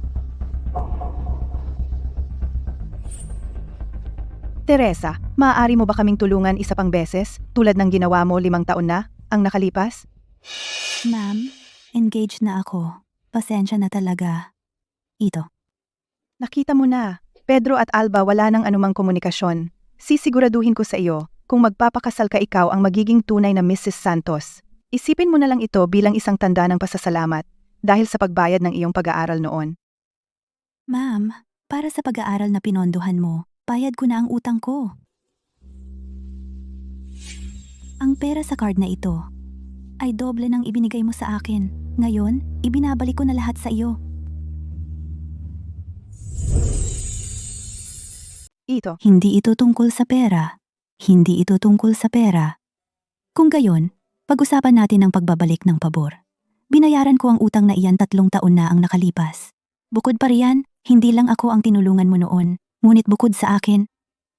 Teresa, maaari mo ba kaming tulungan isa pang beses tulad ng ginawa mo 5 taon na ang nakalipas? Ma'am, engaged na ako. Pasensya na talaga. Ito. Nakita mo na, Pedro at Alba wala nang anumang komunikasyon. Sisiguraduhin ko sa iyo, kung magpapakasal ka ikaw ang magiging tunay na Mrs. Santos. Isipin mo na lang ito bilang isang tanda ng pasasalamat dahil sa pagbayad ng iyong pag-aaral noon. Ma'am, para sa pag-aaral na pinondohan mo, bayad ko na ang utang ko. Ang pera sa card na ito ay doble ng ibinigay mo sa akin. Ngayon, ibinabalik ko na lahat sa iyo. Ito. Hindi ito tungkol sa pera. Hindi ito tungkol sa pera. Kung gayon, pag-usapan natin ang pagbabalik ng pabor. Binayaran ko ang utang na iyan 3 taon na ang nakalipas. Bukod pa riyan, hindi lang ako ang tinulungan mo noon. Ngunit bukod sa akin,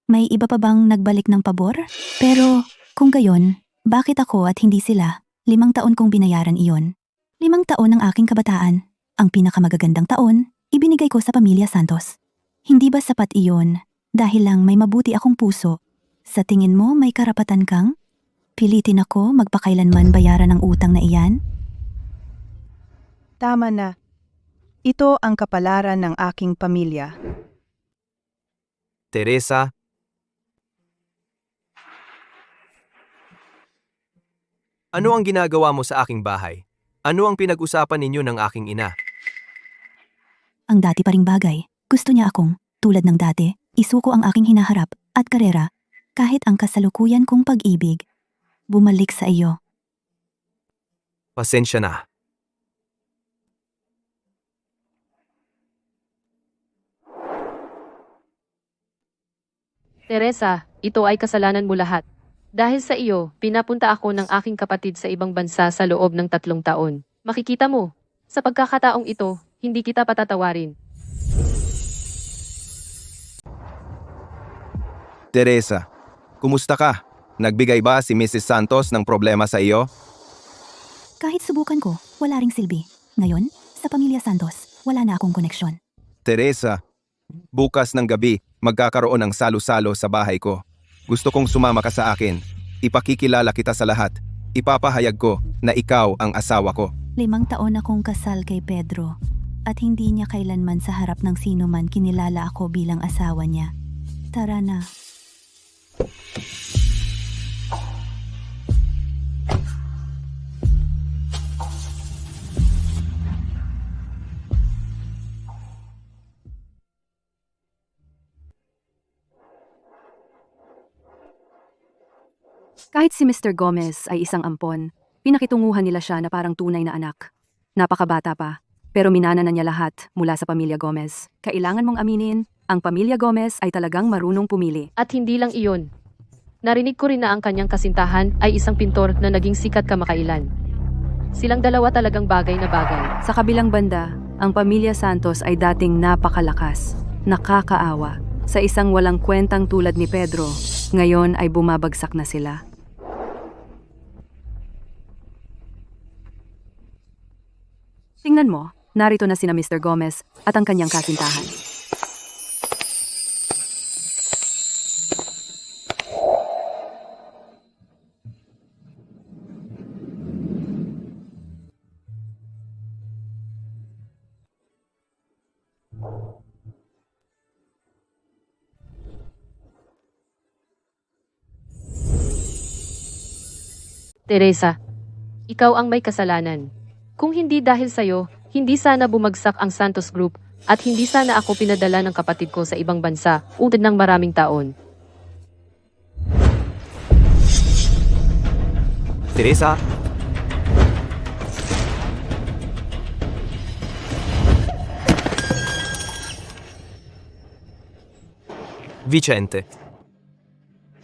may iba pa bang nagbalik ng pabor? Pero, kung gayon, bakit ako at hindi sila? 5 taon kong binayaran iyon. 5 taon ng aking kabataan. Ang pinakamagagandang taon, ibinigay ko sa pamilya Santos. Hindi ba sapat iyon? Dahil lang may mabuti akong puso. Sa tingin mo may karapatan kang? Pilitin ako magpakailanman bayaran ang utang na iyan? Tama na. Ito ang kapalaran ng aking pamilya. Teresa, ano ang ginagawa mo sa aking bahay? Ano ang pinag-usapan ninyo ng aking ina? Ang dati pa ring bagay. Gusto niya akong, tulad ng dati, isuko ang aking hinaharap at karera, kahit ang kasalukuyan kong pag-ibig. Bumalik sa iyo. Pasensya na. Teresa, ito ay kasalanan mo lahat. Dahil sa iyo, pinapunta ako ng aking kapatid sa ibang bansa sa loob ng 3 taon. Makikita mo, sa pagkakataong ito, hindi kita patatawarin. Teresa, kumusta ka? Nagbigay ba si Mrs. Santos ng problema sa iyo? Kahit subukan ko, wala ring silbi. Ngayon, sa pamilya Santos, wala na akong koneksyon. Teresa, bukas ng gabi, magkakaroon ng salo-salo sa bahay ko. Gusto kong sumama ka sa akin. Ipakikilala kita sa lahat. Ipapahayag ko na ikaw ang asawa ko. 5 taon akong kasal kay Pedro at hindi niya kailanman sa harap ng sino man kinilala ako bilang asawa niya. Tara na. Kahit si Mr. Gomez ay isang ampon, pinakitunguhan nila siya na parang tunay na anak. Napakabata pa. Pero minana na niya lahat mula sa pamilya Gomez. Kailangan mong aminin, ang pamilya Gomez ay talagang marunong pumili. At hindi lang iyon. Narinig ko rin na ang kanyang kasintahan ay isang pintor na naging sikat kamakailan. Silang dalawa talagang bagay na bagay. Sa kabilang banda, ang pamilya Santos ay dating napakalakas, nakakaawa. Sa isang walang kwentang tulad ni Pedro, ngayon ay bumabagsak na sila. Tingnan mo, narito na sina Mr. Gomez at ang kanyang kasintahan. Teresa, ikaw ang may kasalanan. Kung hindi dahil sa'yo, hindi sana bumagsak ang Santos Group at hindi sana ako pinadala ng kapatid ko sa ibang bansa utad ng maraming taon. Teresa? Vicente.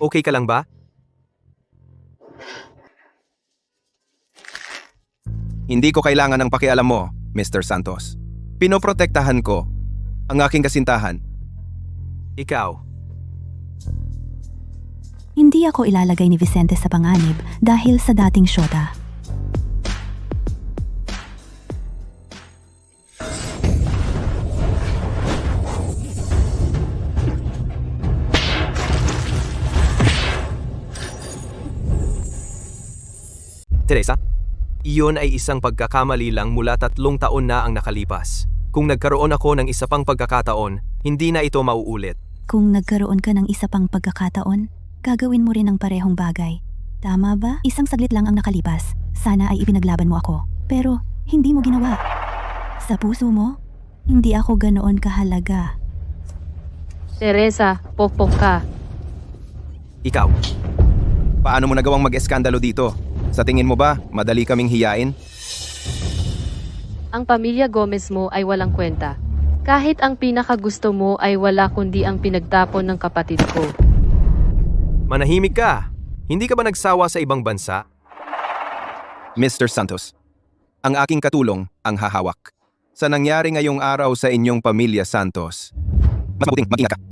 Okay ka lang ba? Hindi ko kailangan ng pakialam mo, Mr. Santos. Pinoprotektahan ko ang aking kasintahan. Ikaw. Hindi ako ilalagay ni Vicente sa panganib dahil sa dating syota. Teresa? Iyon ay isang pagkakamali lang mula 3 taon na ang nakalipas. Kung nagkaroon ako ng isa pang pagkakataon, hindi na ito mauulit. Kung nagkaroon ka ng isa pang pagkakataon, gagawin mo rin ang parehong bagay. Tama ba? Isang saglit lang ang nakalipas. Sana ay ipinaglaban mo ako. Pero, hindi mo ginawa. Sa puso mo, hindi ako ganoon kahalaga. Teresa, pokpok ka. Ikaw. Paano mo nagawang mag-eskandalo dito? Sa tingin mo ba, madali kaming hiyain? Ang pamilya Gomez mo ay walang kwenta. Kahit ang pinakagusto mo ay wala kundi ang pinagtapon ng kapatid ko. Manahimik ka. Hindi ka ba nagsawa sa ibang bansa? Mr. Santos, ang aking katulong ang hahawak. Sa nangyari ngayong araw sa inyong pamilya Santos, mas mabuting mag-ingat ka.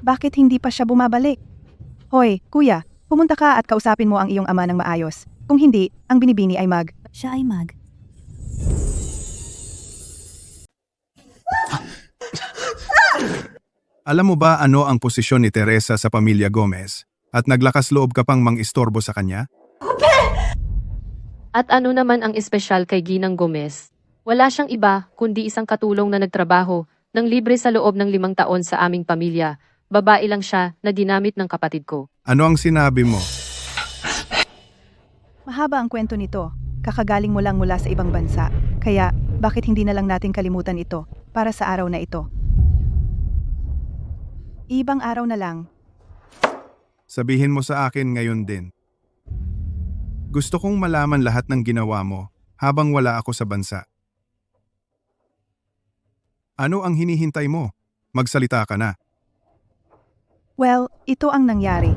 Bakit hindi pa siya bumabalik? Hoy, kuya, pumunta ka at kausapin mo ang iyong ama ng maayos. Kung hindi, ang binibini ay Siya ay mag. Alam mo ba ano ang posisyon ni Teresa sa pamilya Gomez? At naglakas loob ka pang mang-istorbo sa kanya? At ano naman ang espesyal kay Ginang Gomez? Wala siyang iba kundi isang katulong na nagtrabaho ng libre sa loob ng 5 taon sa aming pamilya. Babae lang siya na dinamit ng kapatid ko. Ano ang sinabi mo? Mahaba ang kwento nito. Kakagaling mo lang mula sa ibang bansa. Kaya, bakit hindi na lang natin kalimutan ito para sa araw na ito? Ibang araw na lang. Sabihin mo sa akin ngayon din. Gusto kong malaman lahat ng ginawa mo habang wala ako sa bansa. Ano ang hinihintay mo? Magsalita ka na. Well, ito ang nangyari.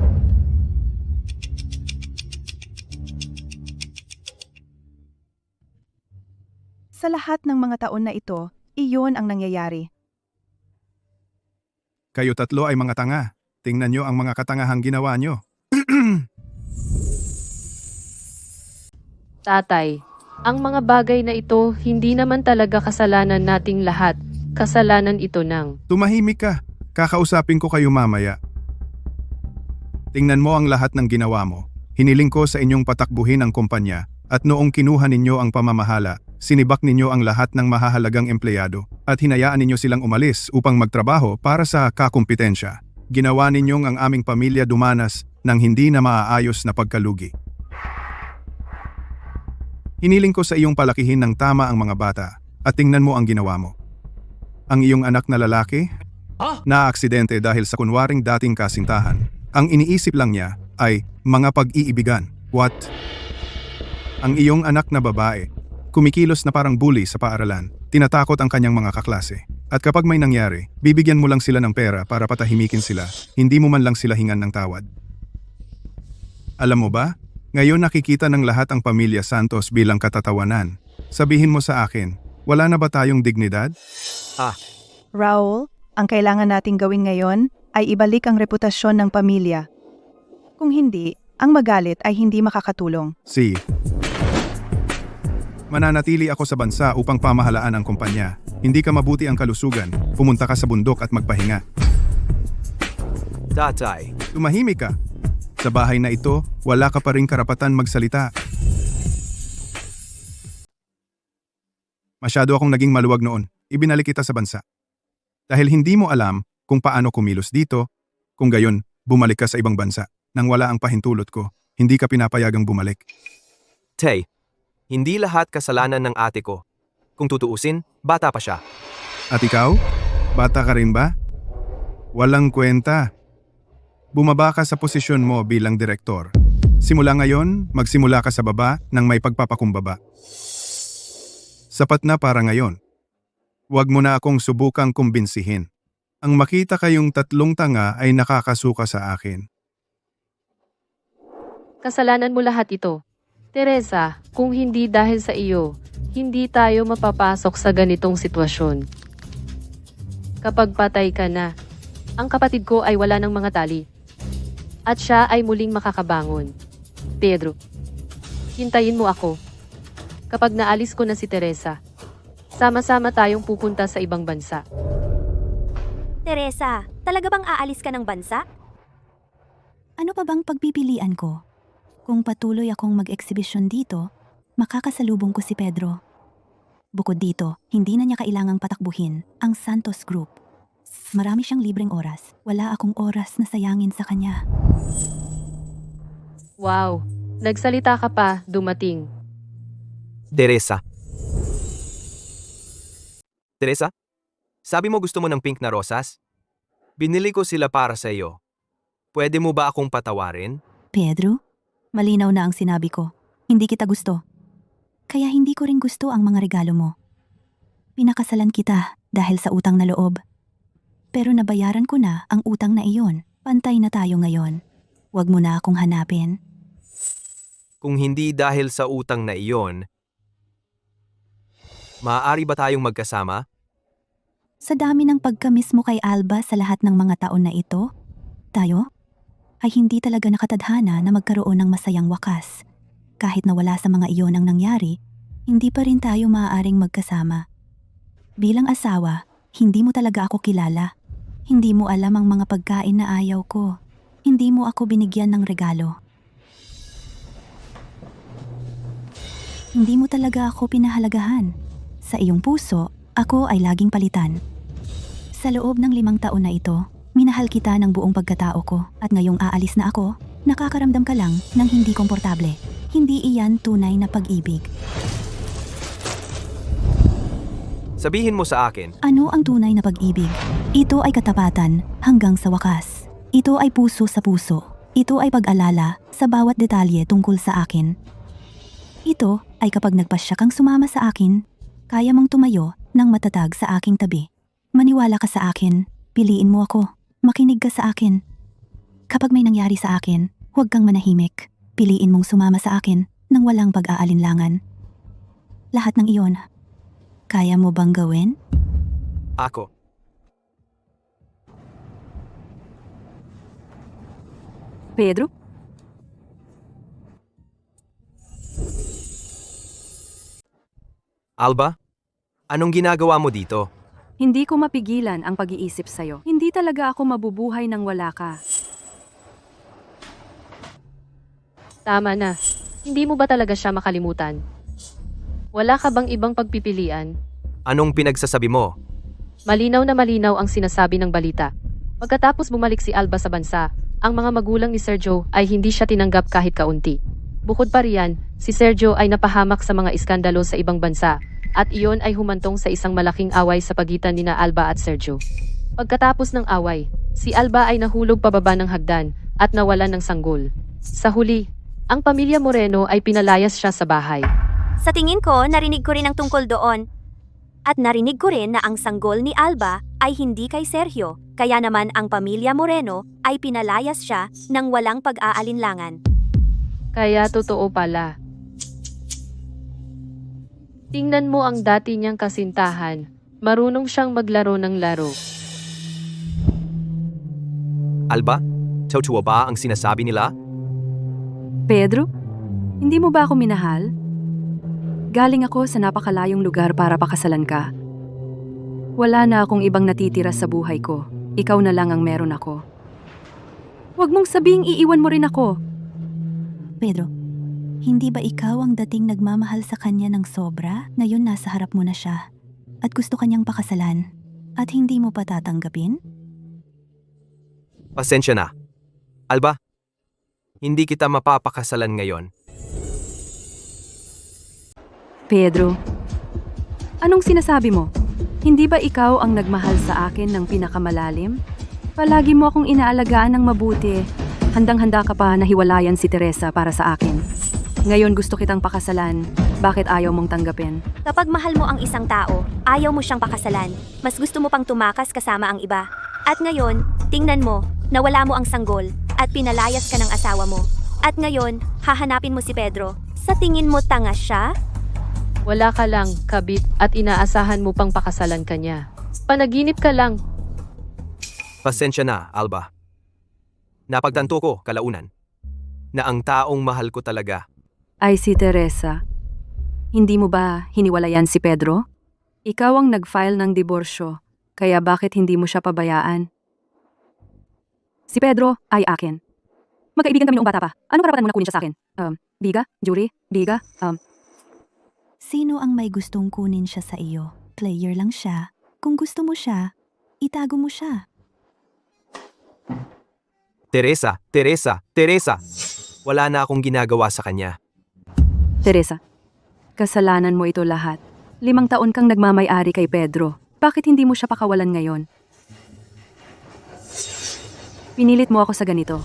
Sa lahat ng mga taon na ito, iyon ang nangyayari. Kayo tatlo ay mga tanga. Tingnan nyo ang mga katangahang ginawa nyo. Tatay, ang mga bagay na ito hindi naman talaga kasalanan nating lahat. Kasalanan ito ng... Tumahimik ka. Kakausapin ko kayo mamaya. Tingnan mo ang lahat ng ginawa mo. Hiniling ko sa inyong patakbuhin ang kumpanya at noong kinuha ninyo ang pamamahala, sinibak ninyo ang lahat ng mahahalagang empleyado at hinayaan ninyo silang umalis upang magtrabaho para sa kakumpetensya. Ginawa ninyong ang aming pamilya dumanas ng hindi na maaayos na pagkalugi. Hiniling ko sa iyong palakihin ng tama ang mga bata at tingnan mo ang ginawa mo. Ang iyong anak na lalaki, Naaksidente dahil sa kunwaring dating kasintahan. Ang iniisip lang niya ay mga pag-iibigan. What? Ang iyong anak na babae, kumikilos na parang bully sa paaralan. Tinatakot ang kanyang mga kaklase. At kapag may nangyari, bibigyan mo lang sila ng pera para patahimikin sila. Hindi mo man lang sila hingan ng tawad. Alam mo ba? Ngayon nakikita ng lahat ang pamilya Santos bilang katatawanan. Sabihin mo sa akin, wala na ba tayong dignidad? Raul, ang kailangan nating gawin ngayon ay ibalik ang reputasyon ng pamilya. Kung hindi, ang magalit ay hindi makakatulong. Si. Mananatili ako sa bansa upang pamahalaan ang kumpanya. Hindi ka mabuti ang kalusugan, pumunta ka sa bundok at magpahinga. Tatay, Tumahimik ka. Sa bahay na ito, wala ka pa ring karapatan magsalita. Masyado akong naging maluwag noon. Ibinalik kita sa bansa. Dahil hindi mo alam kung paano kumilos dito, kung gayon, bumalik ka sa ibang bansa. Nang wala ang pahintulot ko, hindi ka pinapayagang bumalik. Tay, hindi lahat kasalanan ng ate ko. Kung tutuusin, bata pa siya. At ikaw? Bata ka rin ba? Walang kwenta. Bumaba ka sa posisyon mo bilang direktor. Simula ngayon, magsimula ka sa baba ng may pagpapakumbaba. Sapat na para ngayon. Huwag mo na akong subukang kumbinsihin. Ang makita kayong tatlong tanga ay nakakasuka sa akin. Kasalanan mo lahat ito. Teresa, kung hindi dahil sa iyo, hindi tayo mapapasok sa ganitong sitwasyon. Kapag patay ka na, ang kapatid ko ay wala ng mga tali. At siya ay muling makakabangon. Pedro, hintayin mo ako. Kapag naalis ko na si Teresa, sama-sama tayong pupunta sa ibang bansa. Teresa, talaga bang aalis ka ng bansa? Ano pa bang pagpipilian ko? Kung patuloy akong mag-eksibisyon dito, makakasalubong ko si Pedro. Bukod dito, hindi na niya kailangang patakbuhin ang Santos Group. Marami siyang libreng oras. Wala akong oras na sayangin sa kanya. Wow, nagsalita ka pa, dumating. Teresa. Teresa? Sabi mo gusto mo ng pink na rosas? Binili ko sila para sa iyo. Pwede mo ba akong patawarin? Pedro, malinaw na ang sinabi ko. Hindi kita gusto. Kaya hindi ko rin gusto ang mga regalo mo. Pinakasalan kita dahil sa utang na loob. Pero nabayaran ko na ang utang na iyon. Pantay na tayo ngayon. Huwag mo na akong hanapin. Kung hindi dahil sa utang na iyon, maaari ba tayong magkasama? Sa dami ng pagkamis mo kay Alba sa lahat ng mga taon na ito, tayo ay hindi talaga nakatadhana na magkaroon ng masayang wakas. Kahit na wala sa mga iyon ang nangyari, hindi pa rin tayo maaaring magkasama. Bilang asawa, hindi mo talaga ako kilala. Hindi mo alam ang mga pagkain na ayaw ko. Hindi mo ako binigyan ng regalo. Hindi mo talaga ako pinahalagahan. Sa iyong puso, ako ay laging palitan. Sa loob ng 5 taon na ito, minahal kita ng buong pagkatao ko at ngayong aalis na ako, nakakaramdam ka lang ng hindi komportable. Hindi iyan tunay na pag-ibig. Sabihin mo sa akin, Ano ang tunay na pag-ibig? Ito ay katapatan hanggang sa wakas. Ito ay puso sa puso. Ito ay pag-alala sa bawat detalye tungkol sa akin. Ito ay kapag nagpasya kang sumama sa akin, kaya mong tumayo ng matatag sa aking tabi. Maniwala ka sa akin, piliin mo ako, makinig ka sa akin. Kapag may nangyari sa akin, huwag kang manahimik. Piliin mong sumama sa akin nang walang pag-aalinlangan. Lahat ng iyon, kaya mo bang gawin? ako. Pedro? Alba? Anong ginagawa mo dito? Hindi ko mapigilan ang pag-iisip sa'yo. Hindi talaga ako mabubuhay nang wala ka. Tama na. Hindi mo ba talaga siya makalimutan? Wala ka bang ibang pagpipilian? Anong pinagsasabi mo? Malinaw na malinaw ang sinasabi ng balita. Pagkatapos bumalik si Alba sa bansa, ang mga magulang ni Sergio ay hindi siya tinanggap kahit kaunti. Bukod pa riyan, si Sergio ay napahamak sa mga iskandalo sa ibang bansa, at iyon ay humantong sa isang malaking away sa pagitan nina Alba at Sergio. Pagkatapos ng away, si Alba ay nahulog pababa ng hagdan at nawalan ng sanggol. Sa huli, ang pamilya Moreno ay pinalayas siya sa bahay. Sa tingin ko, narinig ko rin ang tungkol doon. At narinig ko rin na ang sanggol ni Alba ay hindi kay Sergio, kaya naman ang pamilya Moreno ay pinalayas siya ng walang pag-aalinlangan. Kaya totoo pala. Tingnan mo ang dati niyang kasintahan. Marunong siyang maglaro ng laro. Alba, totoo ba ang sinasabi nila? Pedro, hindi mo ba ako minahal? Galing ako sa napakalayong lugar para pakasalan ka. Wala na akong ibang natitira sa buhay ko. Ikaw na lang ang meron ako. Huwag mong sabing iiwan mo rin ako. Pedro, hindi ba ikaw ang dating nagmamahal sa kanya ng sobra? Ngayon nasa harap mo na siya. At gusto kanyang pakasalan. At hindi mo pa tatanggapin? Pasensya na. Alba, hindi kita mapapakasalan ngayon. Pedro, anong sinasabi mo? Hindi ba ikaw ang nagmahal sa akin ng pinakamalalim? Palagi mo akong inaalagaan ng mabuti. Handang-handa ka pa na hiwalayan si Teresa para sa akin. Ngayon gusto kitang pakasalan. Bakit ayaw mong tanggapin? Kapag mahal mo ang isang tao, ayaw mo siyang pakasalan. Mas gusto mo pang tumakas kasama ang iba. At ngayon, tingnan mo, nawala mo ang sanggol at pinalayas ka ng asawa mo. At ngayon, hahanapin mo si Pedro. Sa tingin mo tanga siya? Wala ka lang, kabit, at inaasahan mo pang pakasalan ka niya. Panaginip ka lang. Pasensya na, Alba. Napagtanto ko, kalaunan, na ang taong mahal ko talaga Ay si Teresa. Hindi mo ba hiniwalayan si Pedro? Ikaw ang nag-file ng diborsyo, kaya bakit hindi mo siya pabayaan? Si Pedro ay akin. Magkaibigan kami noong bata pa. Ano karapatan mo na kunin siya sa akin? Biga? Jury? Biga? Sino ang may gustong kunin siya sa iyo? Player lang siya. Kung gusto mo siya, itago mo siya. Teresa, Teresa, Teresa! Wala na akong ginagawa sa kanya. Teresa, kasalanan mo ito lahat. 5 taon kang nagmamay-ari kay Pedro. Bakit hindi mo siya pakawalan ngayon? Pinilit mo ako sa ganito.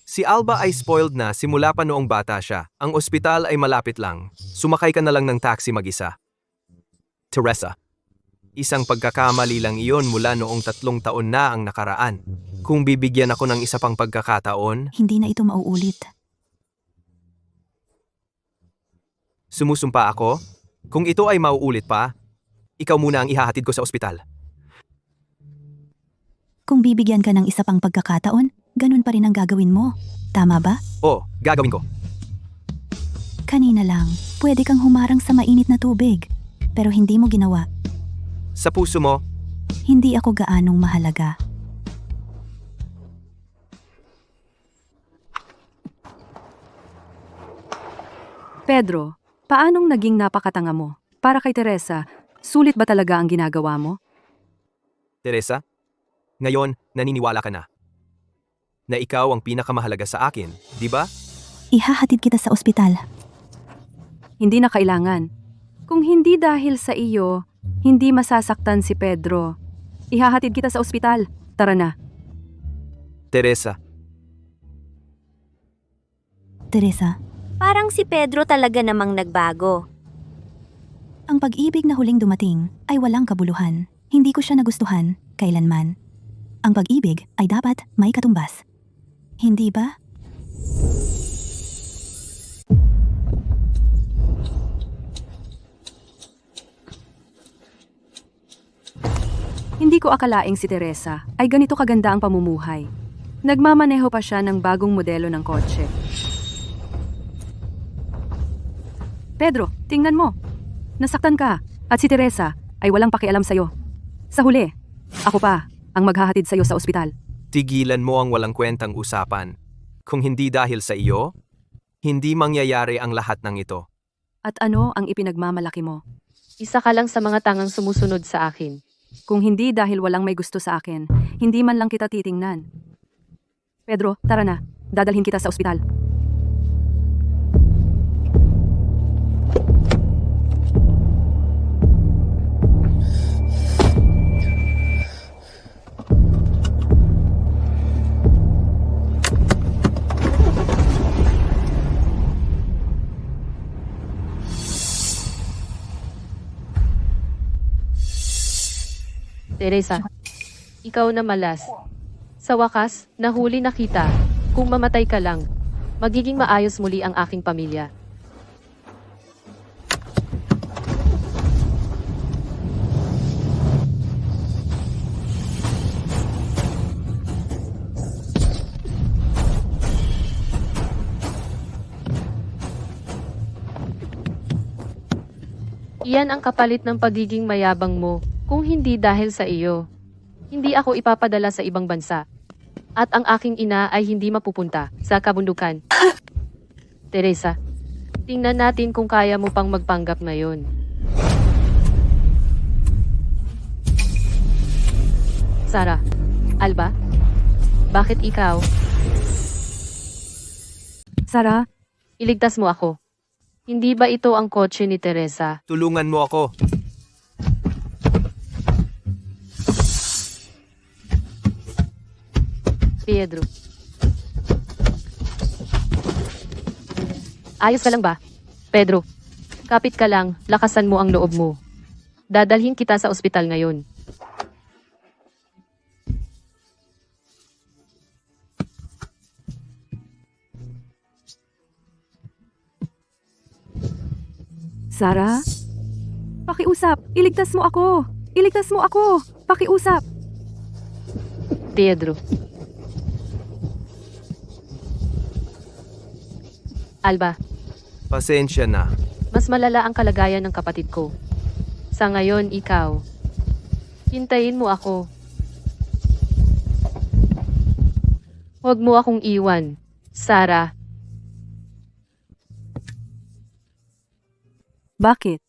Si Alba ay spoiled na simula pa noong bata siya. Ang ospital ay malapit lang. Sumakay ka na lang ng taxi mag-isa. Teresa, isang pagkakamali lang iyon mula noong 3 taon na ang nakaraan. Kung bibigyan ako ng isa pang pagkakataon, Hindi na ito mauulit. sumusumpa ako. Kung ito ay mauulit pa, ikaw muna ang ihahatid ko sa ospital. Kung bibigyan ka ng isa pang pagkakataon, ganun pa rin ang gagawin mo. Tama ba? Oo, gagawin ko. Kanina lang, pwede kang humarang sa mainit na tubig. Pero hindi mo ginawa. Sa puso mo, Hindi ako gaanong mahalaga. Pedro, paanong naging napakatanga mo? Para kay Teresa, sulit ba talaga ang ginagawa mo? Teresa, ngayon naniniwala ka na. Na ikaw ang pinakamahalaga sa akin, di ba? Ihahatid kita sa ospital. Hindi na kailangan. Kung hindi dahil sa iyo, hindi masasaktan si Pedro. Ihahatid kita sa ospital. Tara na. Teresa, Teresa, Parang si Pedro talaga namang nagbago. ang pag-ibig na huling dumating ay walang kabuluhan. Hindi ko siya nagustuhan, kailanman. Ang pag-ibig ay dapat may katumbas. Hindi ba? Hindi ko akalaing si Teresa ay ganito kaganda ang pamumuhay. Nagmamaneho pa siya ng bagong modelo ng kotse. Pedro, tingnan mo. Nasaktan ka at si Teresa ay walang pakialam sa'yo. Sa huli, ako pa ang maghahatid sa'yo sa ospital. tigilan mo ang walang kwentang usapan. Kung hindi dahil sa iyo, hindi mangyayari ang lahat ng ito. At ano ang ipinagmamalaki mo? Isa ka lang sa mga tangang sumusunod sa akin. Kung hindi dahil walang may gusto sa akin, hindi man lang kita titingnan. Pedro, tara na. Dadalhin kita sa ospital. Teresa, ikaw na malas. Sa wakas, nahuli na kita. Kung mamatay ka lang, magiging maayos muli ang aking pamilya. Iyan ang kapalit ng pagiging mayabang mo, kung hindi dahil sa iyo. Hindi ako ipapadala sa ibang bansa. At ang aking ina ay hindi mapupunta sa kabundukan. Teresa, tingnan natin kung kaya mo pang magpanggap ngayon. Sarah, Alba, bakit ikaw? Sarah, Iligtas mo ako. Hindi ba ito ang kotse ni Teresa? Tulungan mo ako. Pedro. Ayos ka lang ba? Pedro, kapit ka lang, lakasan mo ang loob mo. Dadalhin kita sa ospital ngayon. Sarah? Pakiusap! Iligtas mo ako! Iligtas mo ako! Pakiusap! Pedro. Alba, Pasensya na. mas malala ang kalagayan ng kapatid ko. Sa ngayon, ikaw. Hintayin mo ako. Huwag mo akong iwan, Sarah. Bakit?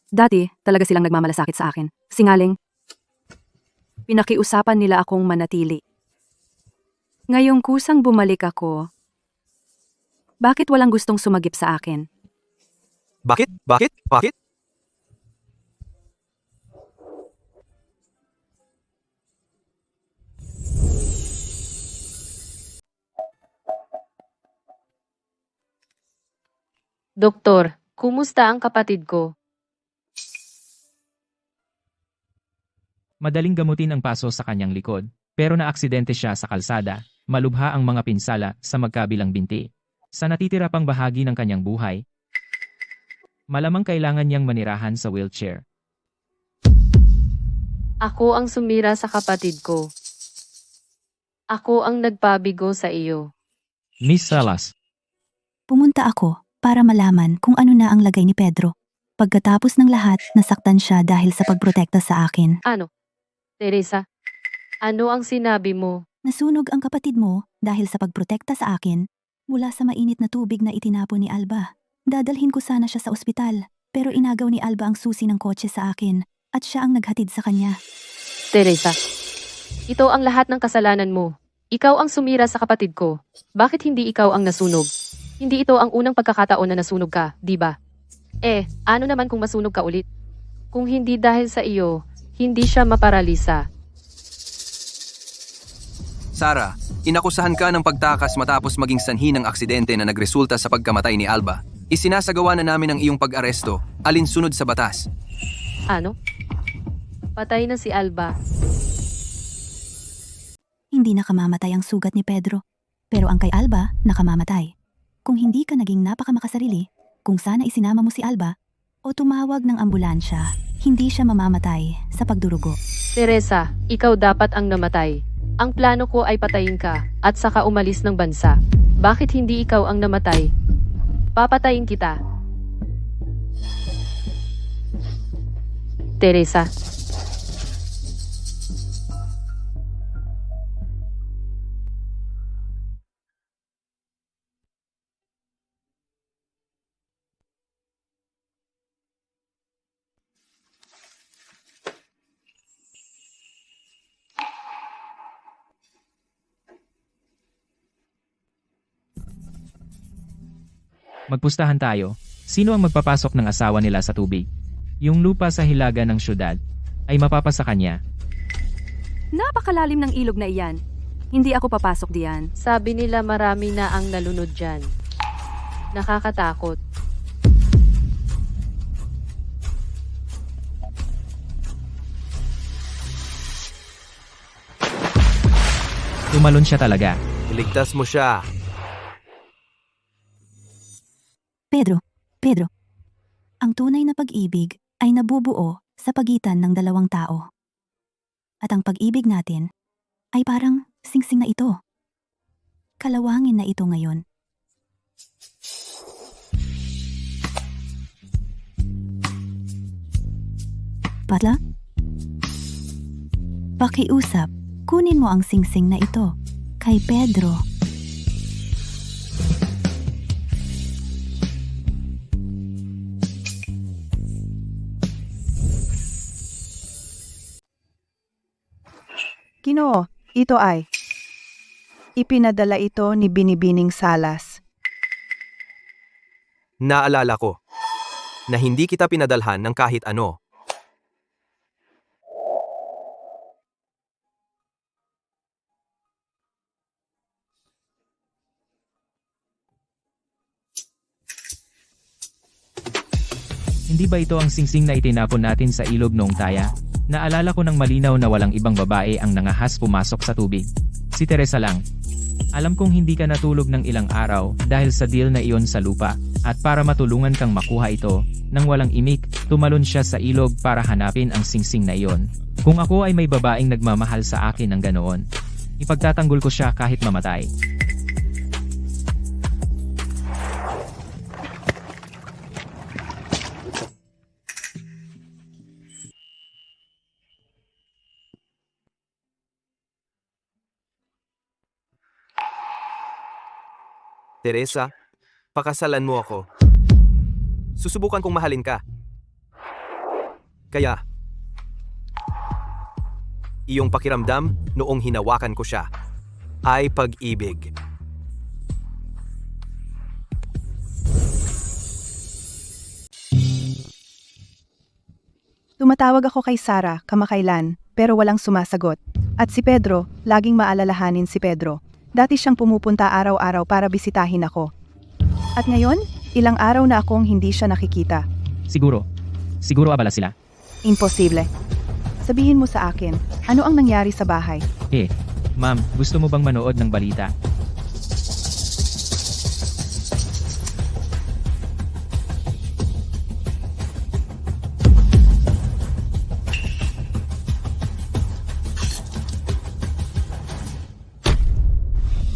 Dati, talaga silang nagmamalasakit sa akin. Singaling. Pinakiusapan nila akong manatili. Ngayong kusang bumalik ako, bakit walang gustong sumagip sa akin? Bakit? Bakit? Bakit? Doktor, kumusta ang kapatid ko? Madaling gamutin ang paso sa kanyang likod, pero naaksidente siya sa kalsada, malubha ang mga pinsala sa magkabilang binti. Sa natitira pang bahagi ng kanyang buhay, malamang kailangan niyang manirahan sa wheelchair. Ako ang sumira sa kapatid ko. Ako ang nagpabigo sa iyo. Miss Salas, Pumunta ako para malaman kung ano na ang lagay ni Pedro. Pagkatapos ng lahat, nasaktan siya dahil sa pagprotekta sa akin. Ano? Teresa, ano ang sinabi mo? Nasunog ang kapatid mo dahil sa pagprotekta sa akin mula sa mainit na tubig na itinapon ni Alba. Dadalhin ko sana siya sa ospital, pero inagaw ni Alba ang susi ng kotse sa akin at siya ang naghatid sa kanya. Teresa, ito ang lahat ng kasalanan mo. Ikaw ang sumira sa kapatid ko. Bakit hindi ikaw ang nasunog? Hindi ito ang unang pagkakataon na nasunog ka, di ba? Ano naman kung masunog ka ulit? Kung hindi dahil sa iyo, hindi siya maparalisa. Sarah, inakusahan ka ng pagtakas matapos maging sanhi ng aksidente na nagresulta sa pagkamatay ni Alba. Isinasagawa na namin ang iyong pag-aresto, alinsunod sa batas. Ano? Patay na si Alba. Hindi nakamamatay ang sugat ni Pedro, pero ang kay Alba nakamamatay. Kung hindi ka naging napakamakasarili, kung sana isinama mo si Alba o tumawag ng ambulansya, hindi siya mamamatay sa pagdurugo. Teresa, ikaw dapat ang namatay. Ang plano ko ay patayin ka at saka umalis ng bansa. Bakit hindi ikaw ang namatay? Papatayin kita. Teresa. magpustahan tayo. Sino ang magpapasok ng asawa nila sa tubig? Yung lupa sa hilaga ng syudad ay mapapasa kanya. Napakalalim ng ilog na iyan. Hindi ako papasok diyan. Sabi nila marami na ang nalunod dyan. Nakakatakot. Tumalon siya talaga. Iligtas mo siya. Pedro. Ang tunay na pag-ibig ay nabubuo sa pagitan ng dalawang tao. At ang pag-ibig natin ay parang singsing na ito. Kalawangin na ito ngayon. Patla? Pakiusap, kunin mo ang singsing na ito kay Pedro. Ginoo, ito ay. Ipinadala ito ni Binibining Salas. Naalala ko na hindi kita pinadalhan ng kahit ano. Hindi ba ito ang singsing na itinapon natin sa ilog noong taya? Naalala ko ng malinaw na walang ibang babae ang nangahas pumasok sa tubig. Si Teresa lang. Alam kong hindi ka natulog ng ilang araw dahil sa deal na iyon sa lupa, at para matulungan kang makuha ito, nang walang imik, tumalon siya sa ilog para hanapin ang singsing na iyon. Kung ako ay may babaeng nagmamahal sa akin ng ganoon, ipagtatanggol ko siya kahit mamatay. Teresa, pakasalan mo ako. Susubukan kong mahalin ka. Kaya, iyong pakiramdam noong hinawakan ko siya ay pag-ibig. Tumatawag ako kay Sarah kamakailan pero walang sumasagot. At si Pedro, laging maalalahanin si Pedro. Dati siyang pumupunta araw-araw para bisitahin ako. At ngayon, ilang araw na akong hindi siya nakikita. Siguro abala sila. Imposible. Sabihin mo sa akin, ano ang nangyari sa bahay? Ma'am, gusto mo bang manood ng balita?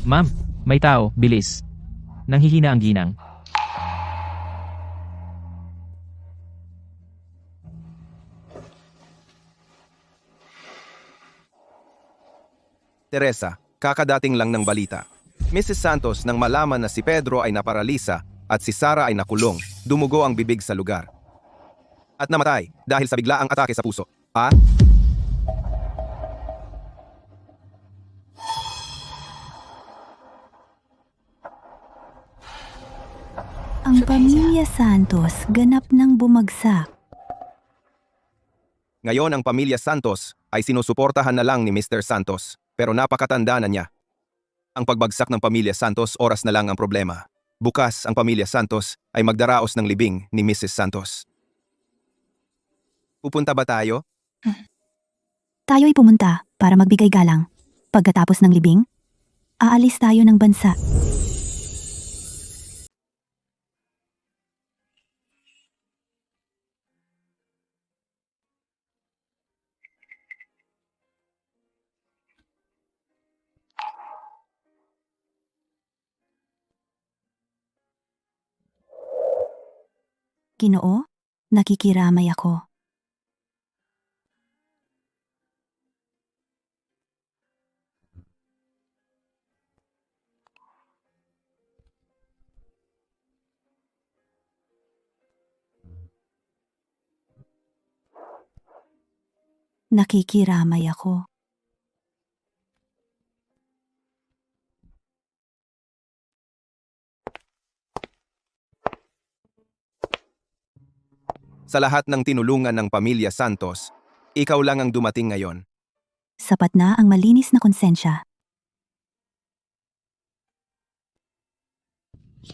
Ma'am, may tao, bilis. Nanghihina ang ginang. Teresa, kakadating lang ng balita. Mrs. Santos nang malaman na si Pedro ay naparalisa at si Sarah ay nakulong, dumugo ang bibig sa lugar. At namatay dahil sa biglaang atake sa puso. Ang pamilya Santos ganap nang bumagsak. Ngayon ang pamilya Santos ay sinusuportahan na lang ni Mr. Santos, pero napakatanda na niya. Ang pagbagsak ng pamilya Santos oras na lang ang problema. Bukas ang pamilya Santos ay magdaraos ng libing ni Mrs. Santos. Pupunta ba tayo? Tayo'y pumunta para magbigay galang. Pagkatapos ng libing, aalis tayo ng bansa. Ginoo, nakikiramay ako. Nakikiramay ako. Sa lahat ng tinulungan ng pamilya Santos, ikaw lang ang dumating ngayon. Sapat na ang malinis na konsensya.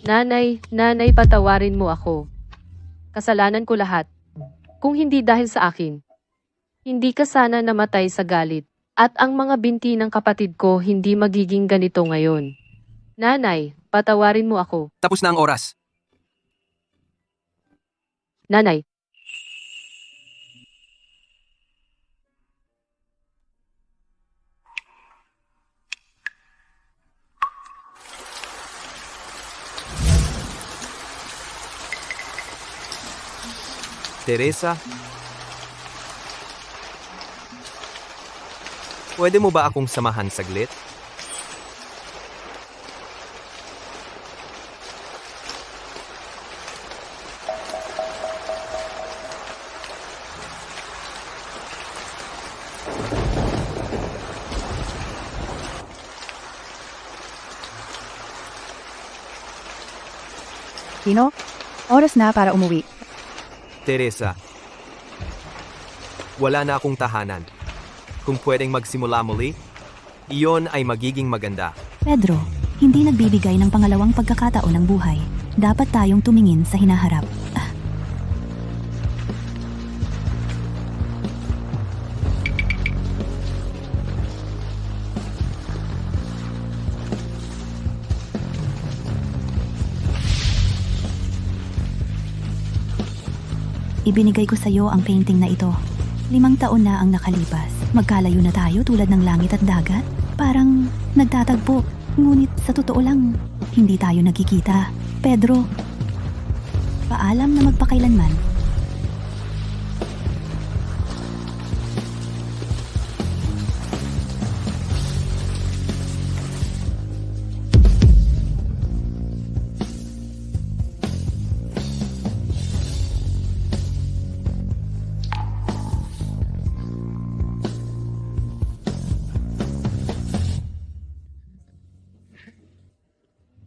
Nanay, patawarin mo ako. Kasalanan ko lahat. Kung hindi dahil sa akin, hindi ka sana namatay sa galit. At ang mga binti ng kapatid ko hindi magiging ganito ngayon. Nanay, patawarin mo ako. Tapos na ang oras. Nanay, Teresa? Pwede mo ba akong samahan saglit? Tino, oras na para umuwi. Teresa, wala na akong tahanan. Kung pwedeng magsimula muli, iyon ay magiging maganda. Pedro, hindi nagbibigay ng pangalawang pagkakataon ng buhay. Dapat tayong tumingin sa hinaharap. Ibinigay ko sa iyo ang painting na ito. 5 taon na ang nakalipas. Magkalayo na tayo tulad ng langit at dagat. Parang nagtatagpo. Ngunit sa totoo lang, hindi tayo nagkikita. Pedro, paalam na magpakailanman.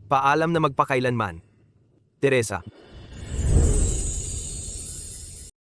Paalam na magpakailanman. Teresa,